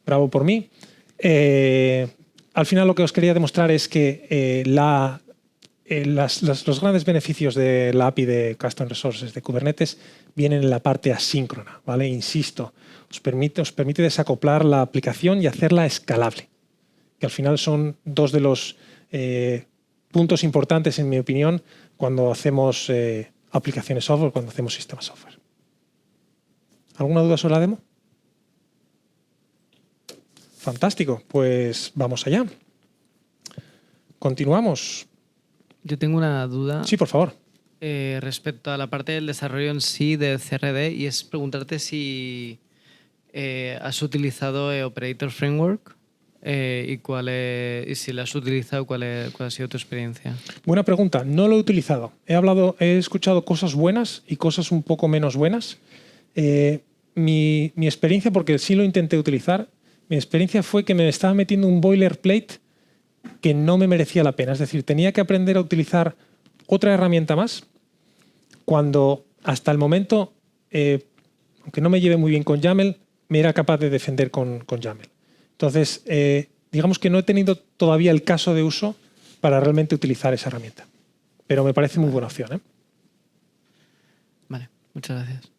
Bravo por mí. Al final lo que os quería demostrar es que los grandes beneficios de la API de Custom Resources de Kubernetes vienen en la parte asíncrona, ¿vale? Insisto, os permite desacoplar la aplicación y hacerla escalable, que al final son dos de los puntos importantes, en mi opinión, cuando hacemos aplicaciones software, cuando hacemos sistemas software. ¿Alguna duda sobre la demo? Fantástico, pues vamos allá. Continuamos. Yo tengo una duda Sí, por favor. respecto a la parte del desarrollo en sí del CRD, y es preguntarte si has utilizado Operator Framework y si lo has utilizado, cuál ha sido tu experiencia. Buena pregunta. No lo he utilizado. He escuchado cosas buenas y cosas un poco menos buenas. Mi experiencia, porque sí lo intenté utilizar, mi experiencia fue que me estaba metiendo un boilerplate que no me merecía la pena. Es decir, tenía que aprender a utilizar otra herramienta más cuando hasta el momento, aunque no me lleve muy bien con YAML, me era capaz de defender con YAML. Entonces, digamos que no he tenido todavía el caso de uso para realmente utilizar esa herramienta. Pero me parece muy buena opción, ¿eh? Vale, muchas gracias.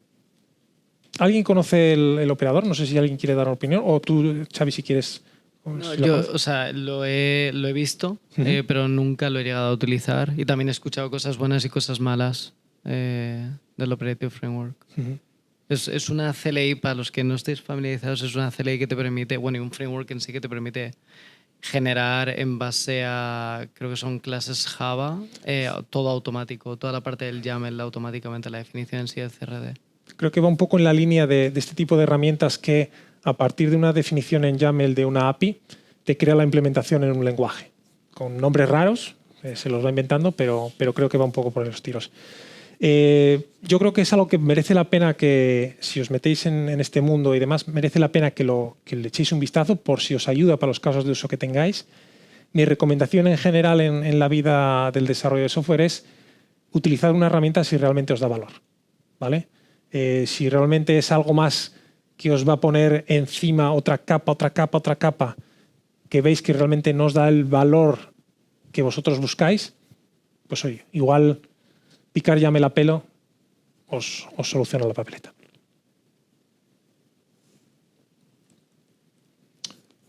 ¿Alguien conoce el operador? No sé si alguien quiere dar una opinión. O tú, Xavi, si quieres. No, si lo yo, conoces. o sea, lo he visto, pero nunca lo he llegado a utilizar. Y también he escuchado cosas buenas y cosas malas del Operative Framework. Es una CLI, para los que no estéis familiarizados, es una CLI que te permite, bueno, y un framework en sí que te permite generar en base a, creo que son clases Java, todo automático, toda la parte del YAML automáticamente, la definición en sí del CRD. Creo que va un poco en la línea de este tipo de herramientas que, a partir de una definición en YAML de una API, te crea la implementación en un lenguaje. Con nombres raros, se los va inventando, pero creo que va un poco por los tiros. Yo creo que es algo que merece la pena que, si os metéis en este mundo y demás, merece la pena que le echéis un vistazo por si os ayuda para los casos de uso que tengáis. Mi recomendación en general en la vida del desarrollo de software es utilizar una herramienta si realmente os da valor, ¿vale? Si realmente es algo más que os va a poner encima otra capa, que veis que realmente no os da el valor que vosotros buscáis, pues oye, igual picar YAML a pelo os soluciona la papeleta.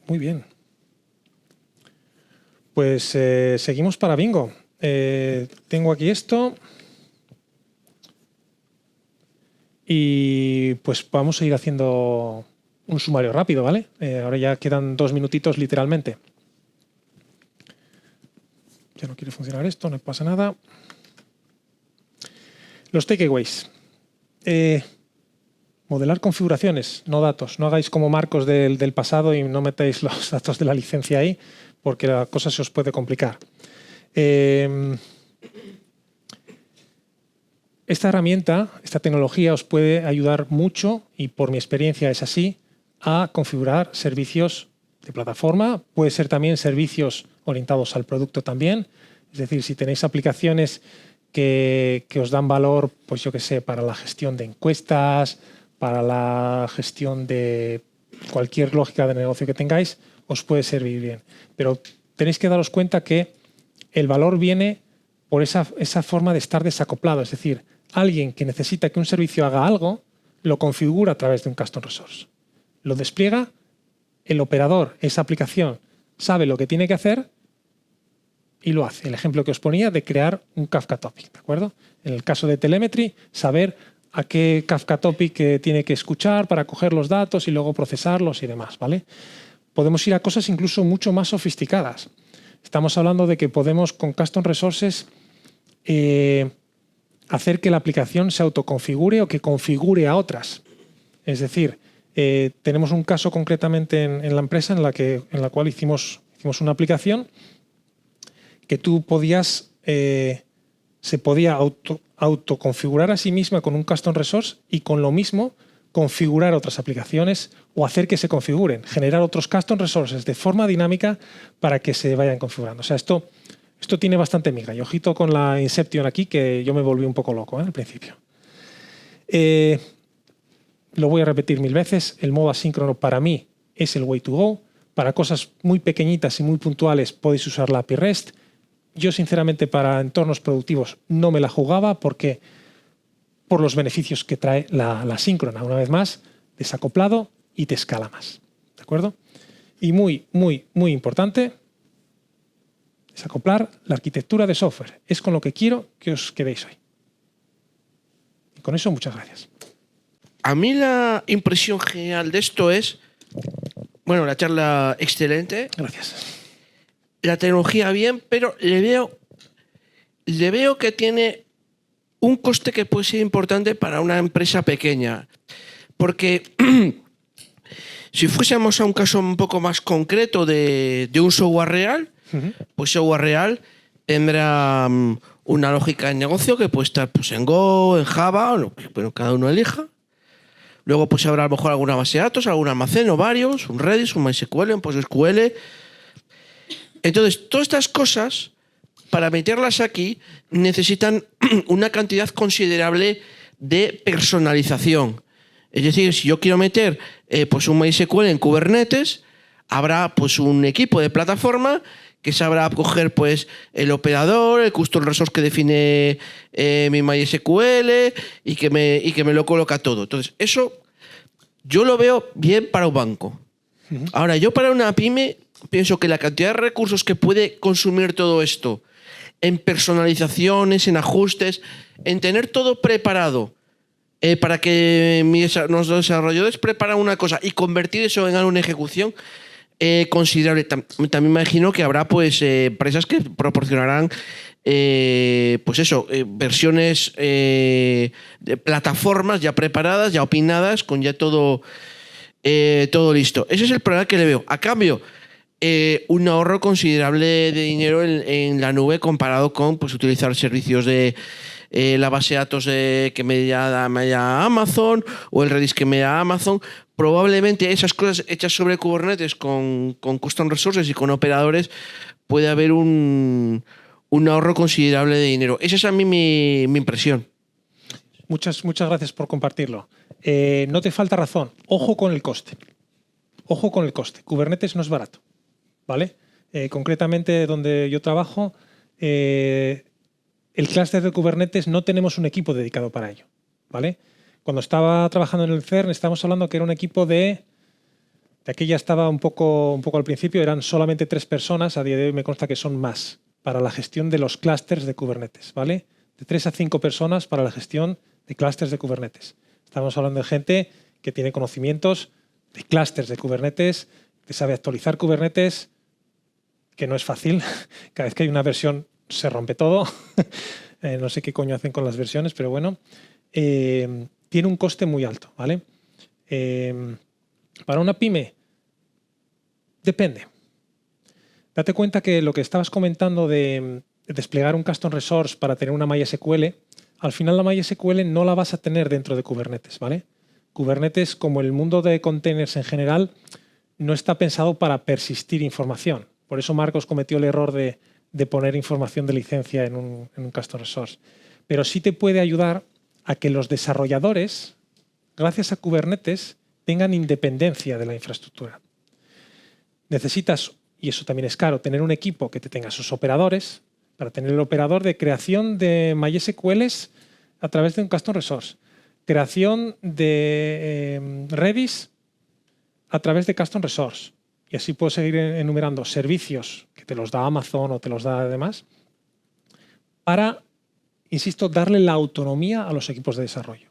Muy bien. Pues seguimos para bingo. Tengo aquí esto. Y pues vamos a ir haciendo un sumario rápido, ¿vale? Ahora ya quedan 2 minutitos literalmente. Ya no quiere funcionar esto, no pasa nada. Los takeaways. modelar configuraciones, no datos. No hagáis como Marcos del pasado y no metáis los datos de la licencia ahí, porque la cosa se os puede complicar. Esta herramienta, esta tecnología os puede ayudar mucho, y por mi experiencia es así, a configurar servicios de plataforma. Puede ser también servicios orientados al producto también. Es decir, si tenéis aplicaciones que os dan valor, pues yo qué sé, para la gestión de encuestas, para la gestión de cualquier lógica de negocio que tengáis, os puede servir bien. Pero tenéis que daros cuenta que el valor viene por esa forma de estar desacoplado. Es decir, alguien que necesita que un servicio haga algo, lo configura a través de un custom resource. Lo despliega, el operador, esa aplicación, sabe lo que tiene que hacer y lo hace. El ejemplo que os ponía de crear un Kafka Topic, ¿de acuerdo? En el caso de Telemetry, saber a qué Kafka Topic tiene que escuchar para coger los datos y luego procesarlos y demás, ¿vale? Podemos ir a cosas incluso mucho más sofisticadas. Estamos hablando de que podemos, con custom resources, hacer que la aplicación se autoconfigure o que configure a otras. Es decir, tenemos un caso concretamente en la empresa en la cual hicimos una aplicación que tú podías, se podía autoconfigurar a sí misma con un custom resource y con lo mismo configurar otras aplicaciones o hacer que se configuren, generar otros custom resources de forma dinámica para que se vayan configurando. O sea, esto tiene bastante miga. Y ojito con la Inception aquí, que yo me volví un poco loco al principio. Lo voy a repetir 1000 veces. El modo asíncrono para mí es el way to go. Para cosas muy pequeñitas y muy puntuales podéis usar la API REST. Yo, sinceramente, para entornos productivos no me la jugaba porque por los beneficios que trae la síncrona. Una vez más, desacoplado y te escala más. ¿De acuerdo? Y muy, muy, muy importante, desacoplar la arquitectura de software. Es con lo que quiero que os quedéis hoy. Y con eso, muchas gracias. A mí la impresión general de esto es, bueno, la charla excelente. Gracias. La tecnología bien, pero le veo que tiene un coste que puede ser importante para una empresa pequeña. Porque si fuésemos a un caso un poco más concreto de un software real, pues software real tendrá una lógica de negocio que puede estar pues, en Go, en Java, bueno, cada uno elija. Luego pues habrá a lo mejor alguna base de datos, algún almacén o varios, un Redis, un MySQL, un PostgreSQL. Entonces, todas estas cosas, para meterlas aquí, necesitan una cantidad considerable de personalización. Es decir, si yo quiero meter pues un MySQL en Kubernetes, habrá pues un equipo de plataforma que sabrá coger pues el operador, el custom resource que define mi MySQL y que me lo coloca todo. Entonces, eso yo lo veo bien para un banco. Ahora, yo para una pyme pienso que la cantidad de recursos que puede consumir todo esto en personalizaciones, en ajustes, en tener todo preparado para que los desarrolladores preparan una cosa y convertir eso en algo en ejecución considerable. También me imagino que habrá pues empresas que proporcionarán pues eso, versiones de plataformas ya preparadas, ya opinadas, con ya todo listo. Ese es el problema que le veo. A cambio, un ahorro considerable de dinero en la nube comparado con pues, utilizar servicios de la base de datos que me da Amazon o el Redis que me da Amazon. Probablemente esas cosas hechas sobre Kubernetes con custom resources y con operadores puede haber un ahorro considerable de dinero. Esa es a mí mi impresión. Muchas gracias por compartirlo. No te falta razón. Ojo con el coste. Ojo con el coste. Kubernetes no es barato, ¿vale? Concretamente, donde yo trabajo, el clúster de Kubernetes no tenemos un equipo dedicado para ello, ¿vale? Cuando estaba trabajando en el CERN, estábamos hablando que era un equipo de aquí ya estaba un poco al principio, eran solamente 3 personas, a día de hoy me consta que son más, para la gestión de los clústeres de Kubernetes, ¿vale? De 3 a 5 personas para la gestión de clústeres de Kubernetes. Estamos hablando de gente que tiene conocimientos de clústeres de Kubernetes, que sabe actualizar Kubernetes, que no es fácil. Cada vez que hay una versión se rompe todo. No sé qué coño hacen con las versiones, pero bueno. tiene un coste muy alto, ¿vale? Para una pyme, depende. Date cuenta que lo que estabas comentando de desplegar un custom resource para tener una MySQL, al final la MySQL no la vas a tener dentro de Kubernetes, ¿vale? Kubernetes, como el mundo de containers en general, no está pensado para persistir información. Por eso Marcos cometió el error de poner información de licencia en un custom resource. Pero sí te puede ayudar a que los desarrolladores, gracias a Kubernetes, tengan independencia de la infraestructura. Necesitas, y eso también es caro, tener un equipo que te tenga sus operadores para tener el operador de creación de MySQLs a través de un custom resource, creación de Redis a través de custom resource. Y así puedo seguir enumerando servicios que te los da Amazon o te los da además para, insisto, darle la autonomía a los equipos de desarrollo.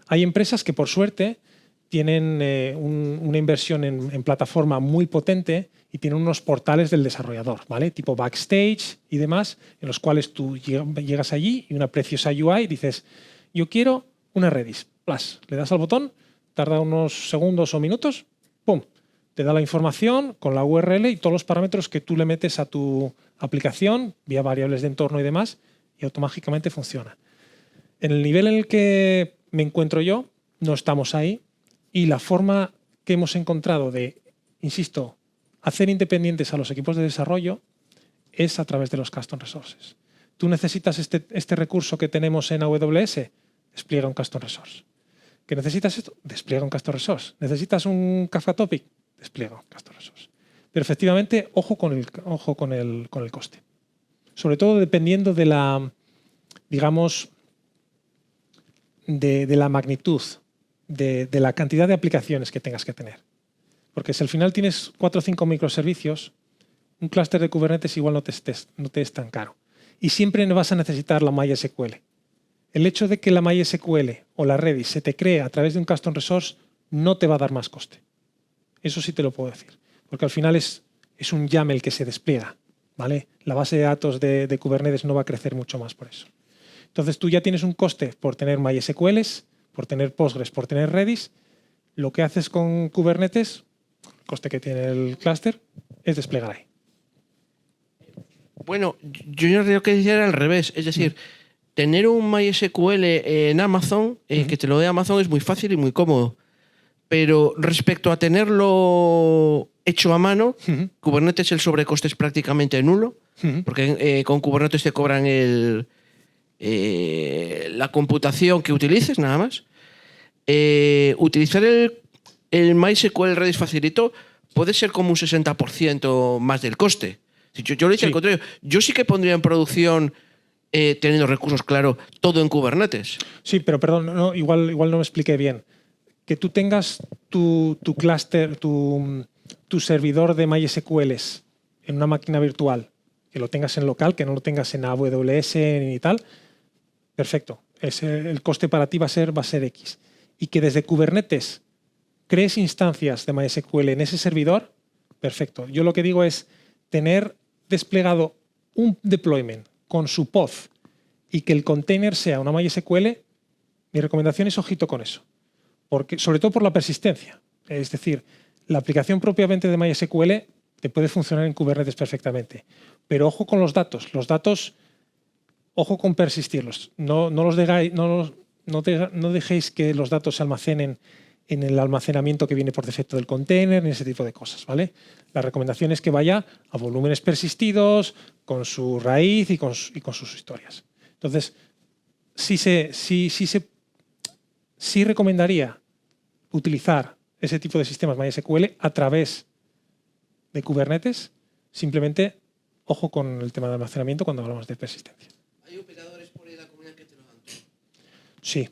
Hay empresas que, por suerte, tienen una inversión en plataforma muy potente y tienen unos portales del desarrollador, ¿vale? Tipo Backstage y demás, en los cuales tú llegas allí y una preciosa UI dices, yo quiero una Redis. Plus, le das al botón, tarda unos segundos o minutos, ¡pum! Te da la información con la URL y todos los parámetros que tú le metes a tu aplicación, vía variables de entorno y demás, y automáticamente funciona. En el nivel en el que me encuentro yo, no estamos ahí, y la forma que hemos encontrado de, insisto, hacer independientes a los equipos de desarrollo es a través de los custom resources. Tú necesitas este recurso que tenemos en AWS, despliega un custom resource. ¿Que necesitas esto? Despliega un custom resource. ¿Necesitas un Kafka Topic? Despliega un custom resource. Pero efectivamente, ojo con el coste. Sobre todo dependiendo de la, digamos, de la magnitud, de la cantidad de aplicaciones que tengas que tener. Porque si al final tienes 4 o 5 microservicios, un clúster de Kubernetes igual no te es tan caro. Y siempre no vas a necesitar la MySQL. El hecho de que la MySQL o la Redis se te cree a través de un custom resource no te va a dar más coste. Eso sí te lo puedo decir. Porque al final es un YAML que se despliega, ¿vale? La base de datos de Kubernetes no va a crecer mucho más por eso. Entonces tú ya tienes un coste por tener MySQLs, por tener Postgres, por tener Redis. Lo que haces con Kubernetes, el coste que tiene el clúster, es desplegar ahí. Bueno, yo creo que era al revés. Es decir, tener un MySQL en Amazon, que te lo dé Amazon, es muy fácil y muy cómodo. Pero respecto a tenerlo hecho a mano, Kubernetes el sobrecoste es prácticamente nulo, porque con Kubernetes te cobran la computación que utilices, nada más. Utilizar el MySQL Redis Facilito puede ser como un 60% más del coste. Yo lo hice al contrario. Yo sí que pondría en producción, teniendo recursos, claro, todo en Kubernetes. Sí, pero perdón, no, igual no me expliqué bien. Que tú tengas tu clúster, tu servidor de MySQLs en una máquina virtual, que lo tengas en local, que no lo tengas en AWS ni tal, perfecto. El coste para ti va a ser X. Y que desde Kubernetes crees instancias de MySQL en ese servidor, perfecto. Yo lo que digo es tener desplegado un deployment con su pod y que el container sea una MySQL, mi recomendación es ojito con eso. Porque, sobre todo por la persistencia. Es decir, la aplicación propiamente de MySQL te puede funcionar en Kubernetes perfectamente. Pero ojo con los datos. Los datos, ojo con persistirlos. No dejéis que los datos se almacenen en el almacenamiento que viene por defecto del container, ni ese tipo de cosas, ¿vale? La recomendación es que vaya a volúmenes persistidos, con su raíz y con sus historias. Entonces, sí recomendaría utilizar ese tipo de sistemas MySQL a través de Kubernetes. Simplemente, ojo con el tema de almacenamiento cuando hablamos de persistencia. ¿Hay operadores por ahí en la comunidad que te lo dan todo? Sí.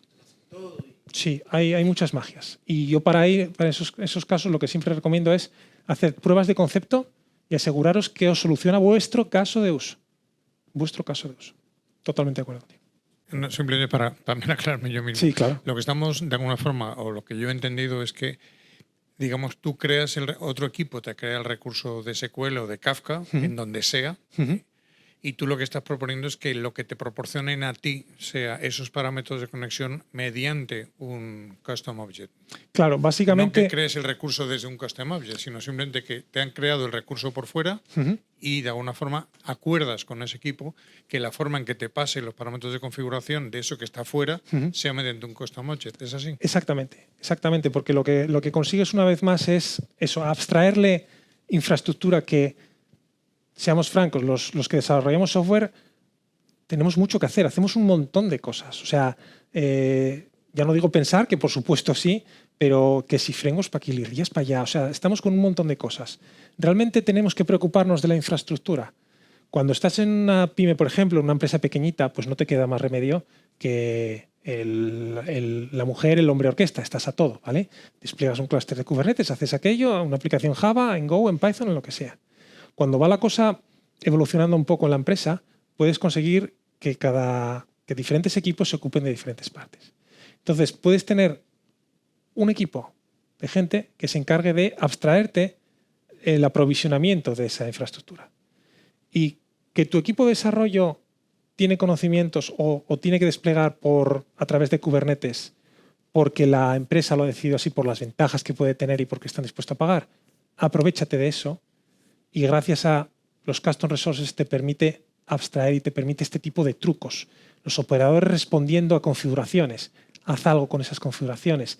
Sí, hay muchas magias. Y yo para esos casos lo que siempre recomiendo es hacer pruebas de concepto y aseguraros que os soluciona vuestro caso de uso. Vuestro caso de uso. Totalmente de acuerdo contigo. No, simplemente para también aclararme yo mismo. Sí, claro. Lo que estamos, de alguna forma, o lo que yo he entendido es que, digamos, tú creas otro equipo, te crea el recurso de SQL o de Kafka, en donde sea, Y tú lo que estás proponiendo es que lo que te proporcionen a ti sea esos parámetros de conexión mediante un custom object. Claro, No básicamente... que crees el recurso desde un custom object, sino simplemente que te han creado el recurso por fuera y de alguna forma acuerdas con ese equipo que la forma en que te pase los parámetros de configuración de eso que está fuera sea mediante un custom object. ¿Es así? Exactamente, porque lo que consigues una vez más es eso, abstraerle infraestructura que, seamos francos, los que desarrollamos software tenemos mucho que hacer, hacemos un montón de cosas. O sea, ya no digo pensar, que por supuesto sí, pero que si frameworks para aquí, librerías para allá. O sea, estamos con un montón de cosas. Realmente tenemos que preocuparnos de la infraestructura. Cuando estás en una pyme, por ejemplo, en una empresa pequeñita, pues no te queda más remedio que la mujer, el hombre orquesta, estás a todo, ¿vale? Despliegas un clúster de Kubernetes, haces aquello, una aplicación Java, en Go, en Python, en lo que sea. Cuando va la cosa evolucionando un poco en la empresa, puedes conseguir que diferentes equipos se ocupen de diferentes partes. Entonces, puedes tener un equipo de gente que se encargue de abstraerte el aprovisionamiento de esa infraestructura. Y que tu equipo de desarrollo tiene conocimientos o tiene que desplegar a través de Kubernetes porque la empresa lo ha decidido así por las ventajas que puede tener y porque están dispuestos a pagar, aprovéchate de eso y gracias a los custom resources te permite abstraer y te permite este tipo de trucos. Los operadores respondiendo a configuraciones. Haz algo con esas configuraciones.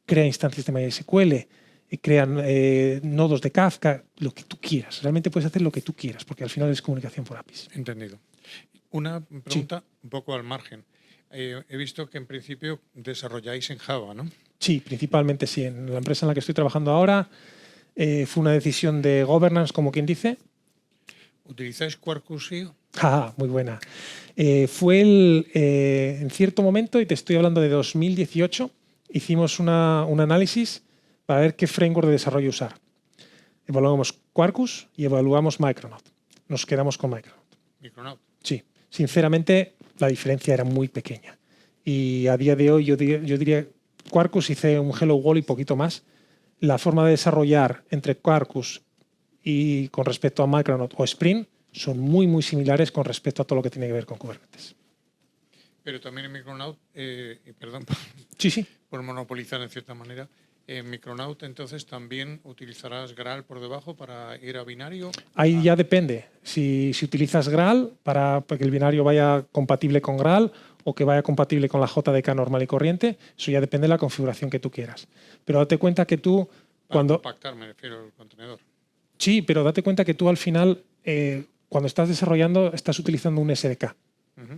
Crea instancias de MySQL, crean nodos de Kafka, lo que tú quieras. Realmente puedes hacer lo que tú quieras porque al final es comunicación por APIs. Entendido. Una pregunta un poco al margen. He visto que en principio desarrolláis en Java, ¿no? Sí, principalmente sí. En la empresa en la que estoy trabajando ahora fue una decisión de governance, como quien dice. ¿Utilizáis Quarkus IO? Muy buena. Fue en cierto momento, y te estoy hablando de 2018, hicimos un análisis para ver qué framework de desarrollo usar. Evaluamos Quarkus y evaluamos Micronaut. Nos quedamos con Micronaut. Micronaut. Sí. Sinceramente, la diferencia era muy pequeña. Y a día de hoy yo diría Quarkus, hice un Hello World y poquito más. La forma de desarrollar entre Quarkus y con respecto a Micronaut o Spring son muy, muy similares con respecto a todo lo que tiene que ver con Kubernetes. Pero también en Micronaut, perdón Sí. por monopolizar en cierta manera, en Micronaut entonces también utilizarás Graal por debajo para ir a binario. Ahí ya depende. Si utilizas Graal para que el binario vaya compatible con Graal o que vaya compatible con la JDK normal y corriente, eso ya depende de la configuración que tú quieras. Pero date cuenta que tú... Para compactar, me refiero al contenedor. Sí, pero date cuenta que tú al final, cuando estás desarrollando, estás utilizando un SDK.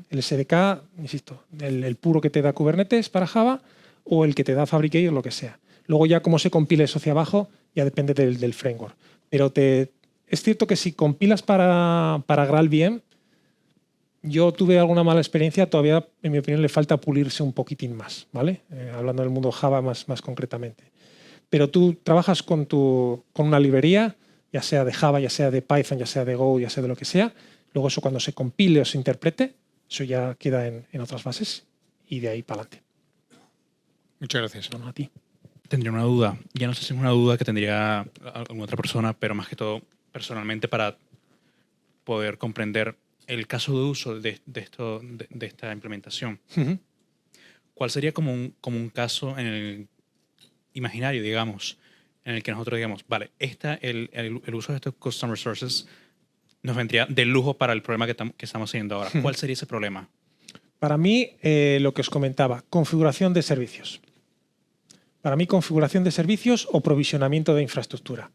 El SDK, insisto, el puro que te da Kubernetes para Java o el que te da Fabricate o lo que sea. Luego ya cómo se compile eso hacia abajo ya depende del framework. Pero es cierto que si compilas para Graal VM, yo tuve alguna mala experiencia, todavía en mi opinión le falta pulirse un poquitín más, ¿vale? Hablando del mundo Java más concretamente. Pero tú trabajas con una librería, ya sea de Java, ya sea de Python, ya sea de Go, ya sea de lo que sea. Luego eso cuando se compile o se interprete, eso ya queda en otras bases y de ahí para adelante. Muchas gracias. Bueno, a ti. Tendría una duda. Ya no sé si es una duda que tendría alguna otra persona, pero más que todo personalmente para poder comprender el caso de uso de esta implementación. ¿Cuál sería como un caso en el imaginario, digamos, en el que nosotros digamos, vale, el uso de estos custom resources nos vendría de lujo para el problema que estamos haciendo ahora? ¿Cuál sería ese problema? Para mí, lo que os comentaba, configuración de servicios. Para mí, configuración de servicios o provisionamiento de infraestructura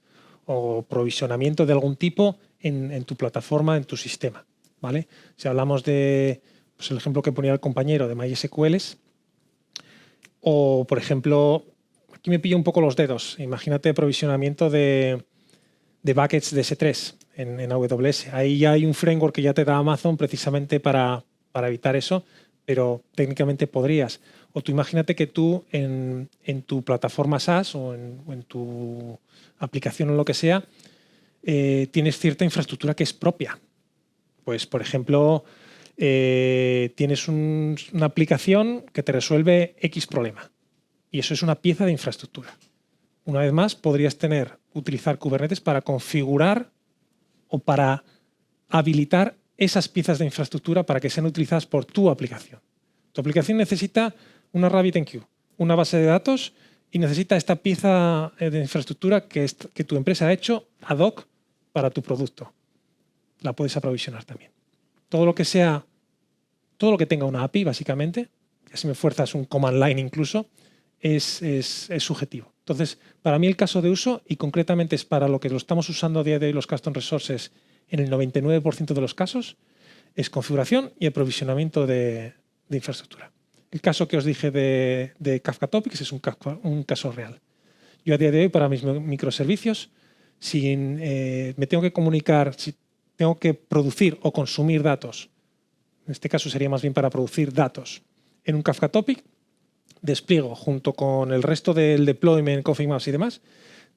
o provisionamiento de algún tipo en tu plataforma, en tu sistema, ¿vale? Si hablamos de el ejemplo que ponía el compañero de MySQLs o, por ejemplo, aquí me pillo un poco los dedos. Imagínate provisionamiento de buckets de S3 en AWS. Ahí ya hay un framework que ya te da Amazon precisamente para evitar eso, pero técnicamente podrías. O tú imagínate que tú en tu plataforma SaaS o en tu aplicación o lo que sea, tienes cierta infraestructura que es propia. Pues, por ejemplo, tienes una aplicación que te resuelve X problema. Y eso es una pieza de infraestructura. Una vez más, podrías utilizar Kubernetes para configurar o para habilitar esas piezas de infraestructura para que sean utilizadas por tu aplicación. Tu aplicación necesita una RabbitMQ, una base de datos, y necesita esta pieza de infraestructura que tu empresa ha hecho ad hoc para tu producto. La puedes aprovisionar también. Todo lo que tenga una API, básicamente, que si me fuerzas un command line incluso, es subjetivo. Entonces, para mí el caso de uso, y concretamente es para lo que lo estamos usando a día de hoy los custom resources en el 99% de los casos, es configuración y aprovisionamiento de infraestructura. El caso que os dije de Kafka Topics es un caso real. Yo a día de hoy, para mis microservicios, si me tengo que comunicar, si tengo que producir o consumir datos, en este caso sería más bien para producir datos en un Kafka Topic, despliego junto con el resto del deployment, config maps y demás,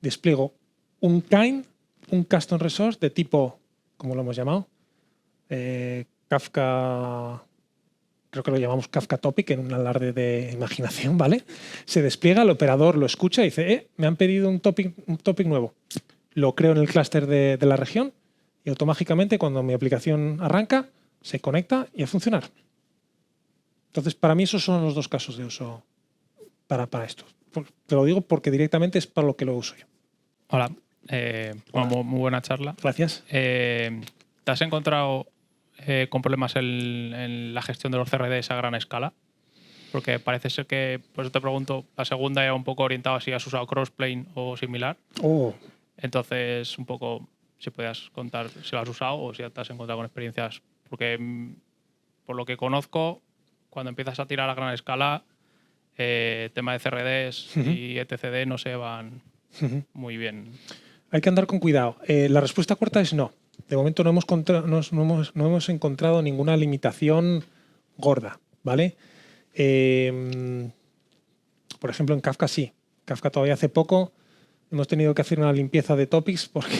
despliego un kind, un custom resource de tipo, ¿cómo lo hemos llamado? Kafka, creo que lo llamamos Kafka Topic en un alarde de imaginación, ¿vale? Se despliega, el operador lo escucha y dice, me han pedido un topic nuevo. Lo creo en el clúster de la región y automáticamente cuando mi aplicación arranca, se conecta y a funcionar. Entonces, para mí esos son los dos casos de uso para esto. Te lo digo porque directamente es para lo que lo uso yo. Hola. Bueno, muy buena charla. Gracias. ¿Te has encontrado con problemas en la gestión de los CRDs a gran escala? Porque parece ser que, por eso te pregunto, la segunda era un poco orientada si has usado Crossplane o similar. Entonces, un poco, si podías contar si lo has usado o si te has encontrado con experiencias. Porque, por lo que conozco, cuando empiezas a tirar a gran escala, tema de CRDs y etcd no se van muy bien. Hay que andar con cuidado. La respuesta corta es no. De momento no hemos encontrado ninguna limitación gorda, ¿vale? Por ejemplo, en Kafka sí. Kafka todavía hace poco hemos tenido que hacer una limpieza de topics porque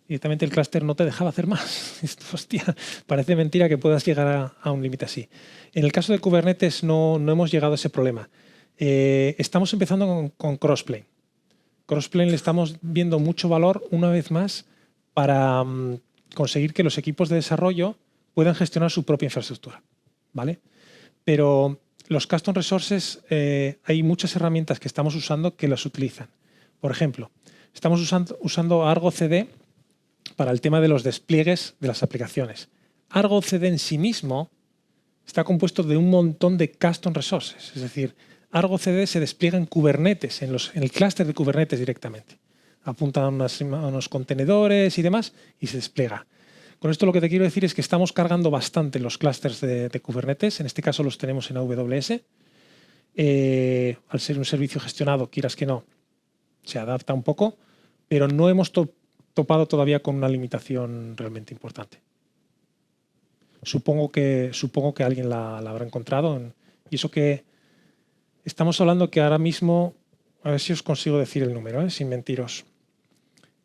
directamente el clúster no te dejaba hacer más. Hostia, parece mentira que puedas llegar a un límite así. En el caso de Kubernetes no hemos llegado a ese problema. Estamos empezando con Crossplane. Crossplane le estamos viendo mucho valor, una vez más, para conseguir que los equipos de desarrollo puedan gestionar su propia infraestructura, ¿vale? Pero los custom resources, hay muchas herramientas que estamos usando que las utilizan. Por ejemplo, estamos usando Argo CD para el tema de los despliegues de las aplicaciones. Argo CD en sí mismo está compuesto de un montón de custom resources, es decir, Argo CD se despliega en Kubernetes, en el clúster de Kubernetes directamente. Apunta a unos contenedores y demás y se despliega. Con esto lo que te quiero decir es que estamos cargando bastante los clústeres de Kubernetes. En este caso los tenemos en AWS. Al ser un servicio gestionado, quieras que no, se adapta un poco, pero no hemos topado todavía con una limitación realmente importante. Supongo que alguien la habrá encontrado. Y eso que estamos hablando que ahora mismo, a ver si os consigo decir el número, sin mentiros.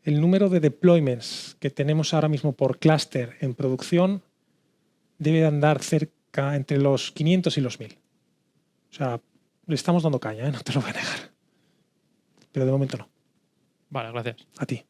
El número de deployments que tenemos ahora mismo por clúster en producción debe de andar cerca entre los 500 y los 1000. O sea, le estamos dando caña, no te lo voy a negar. Pero de momento no. Vale, gracias. A ti.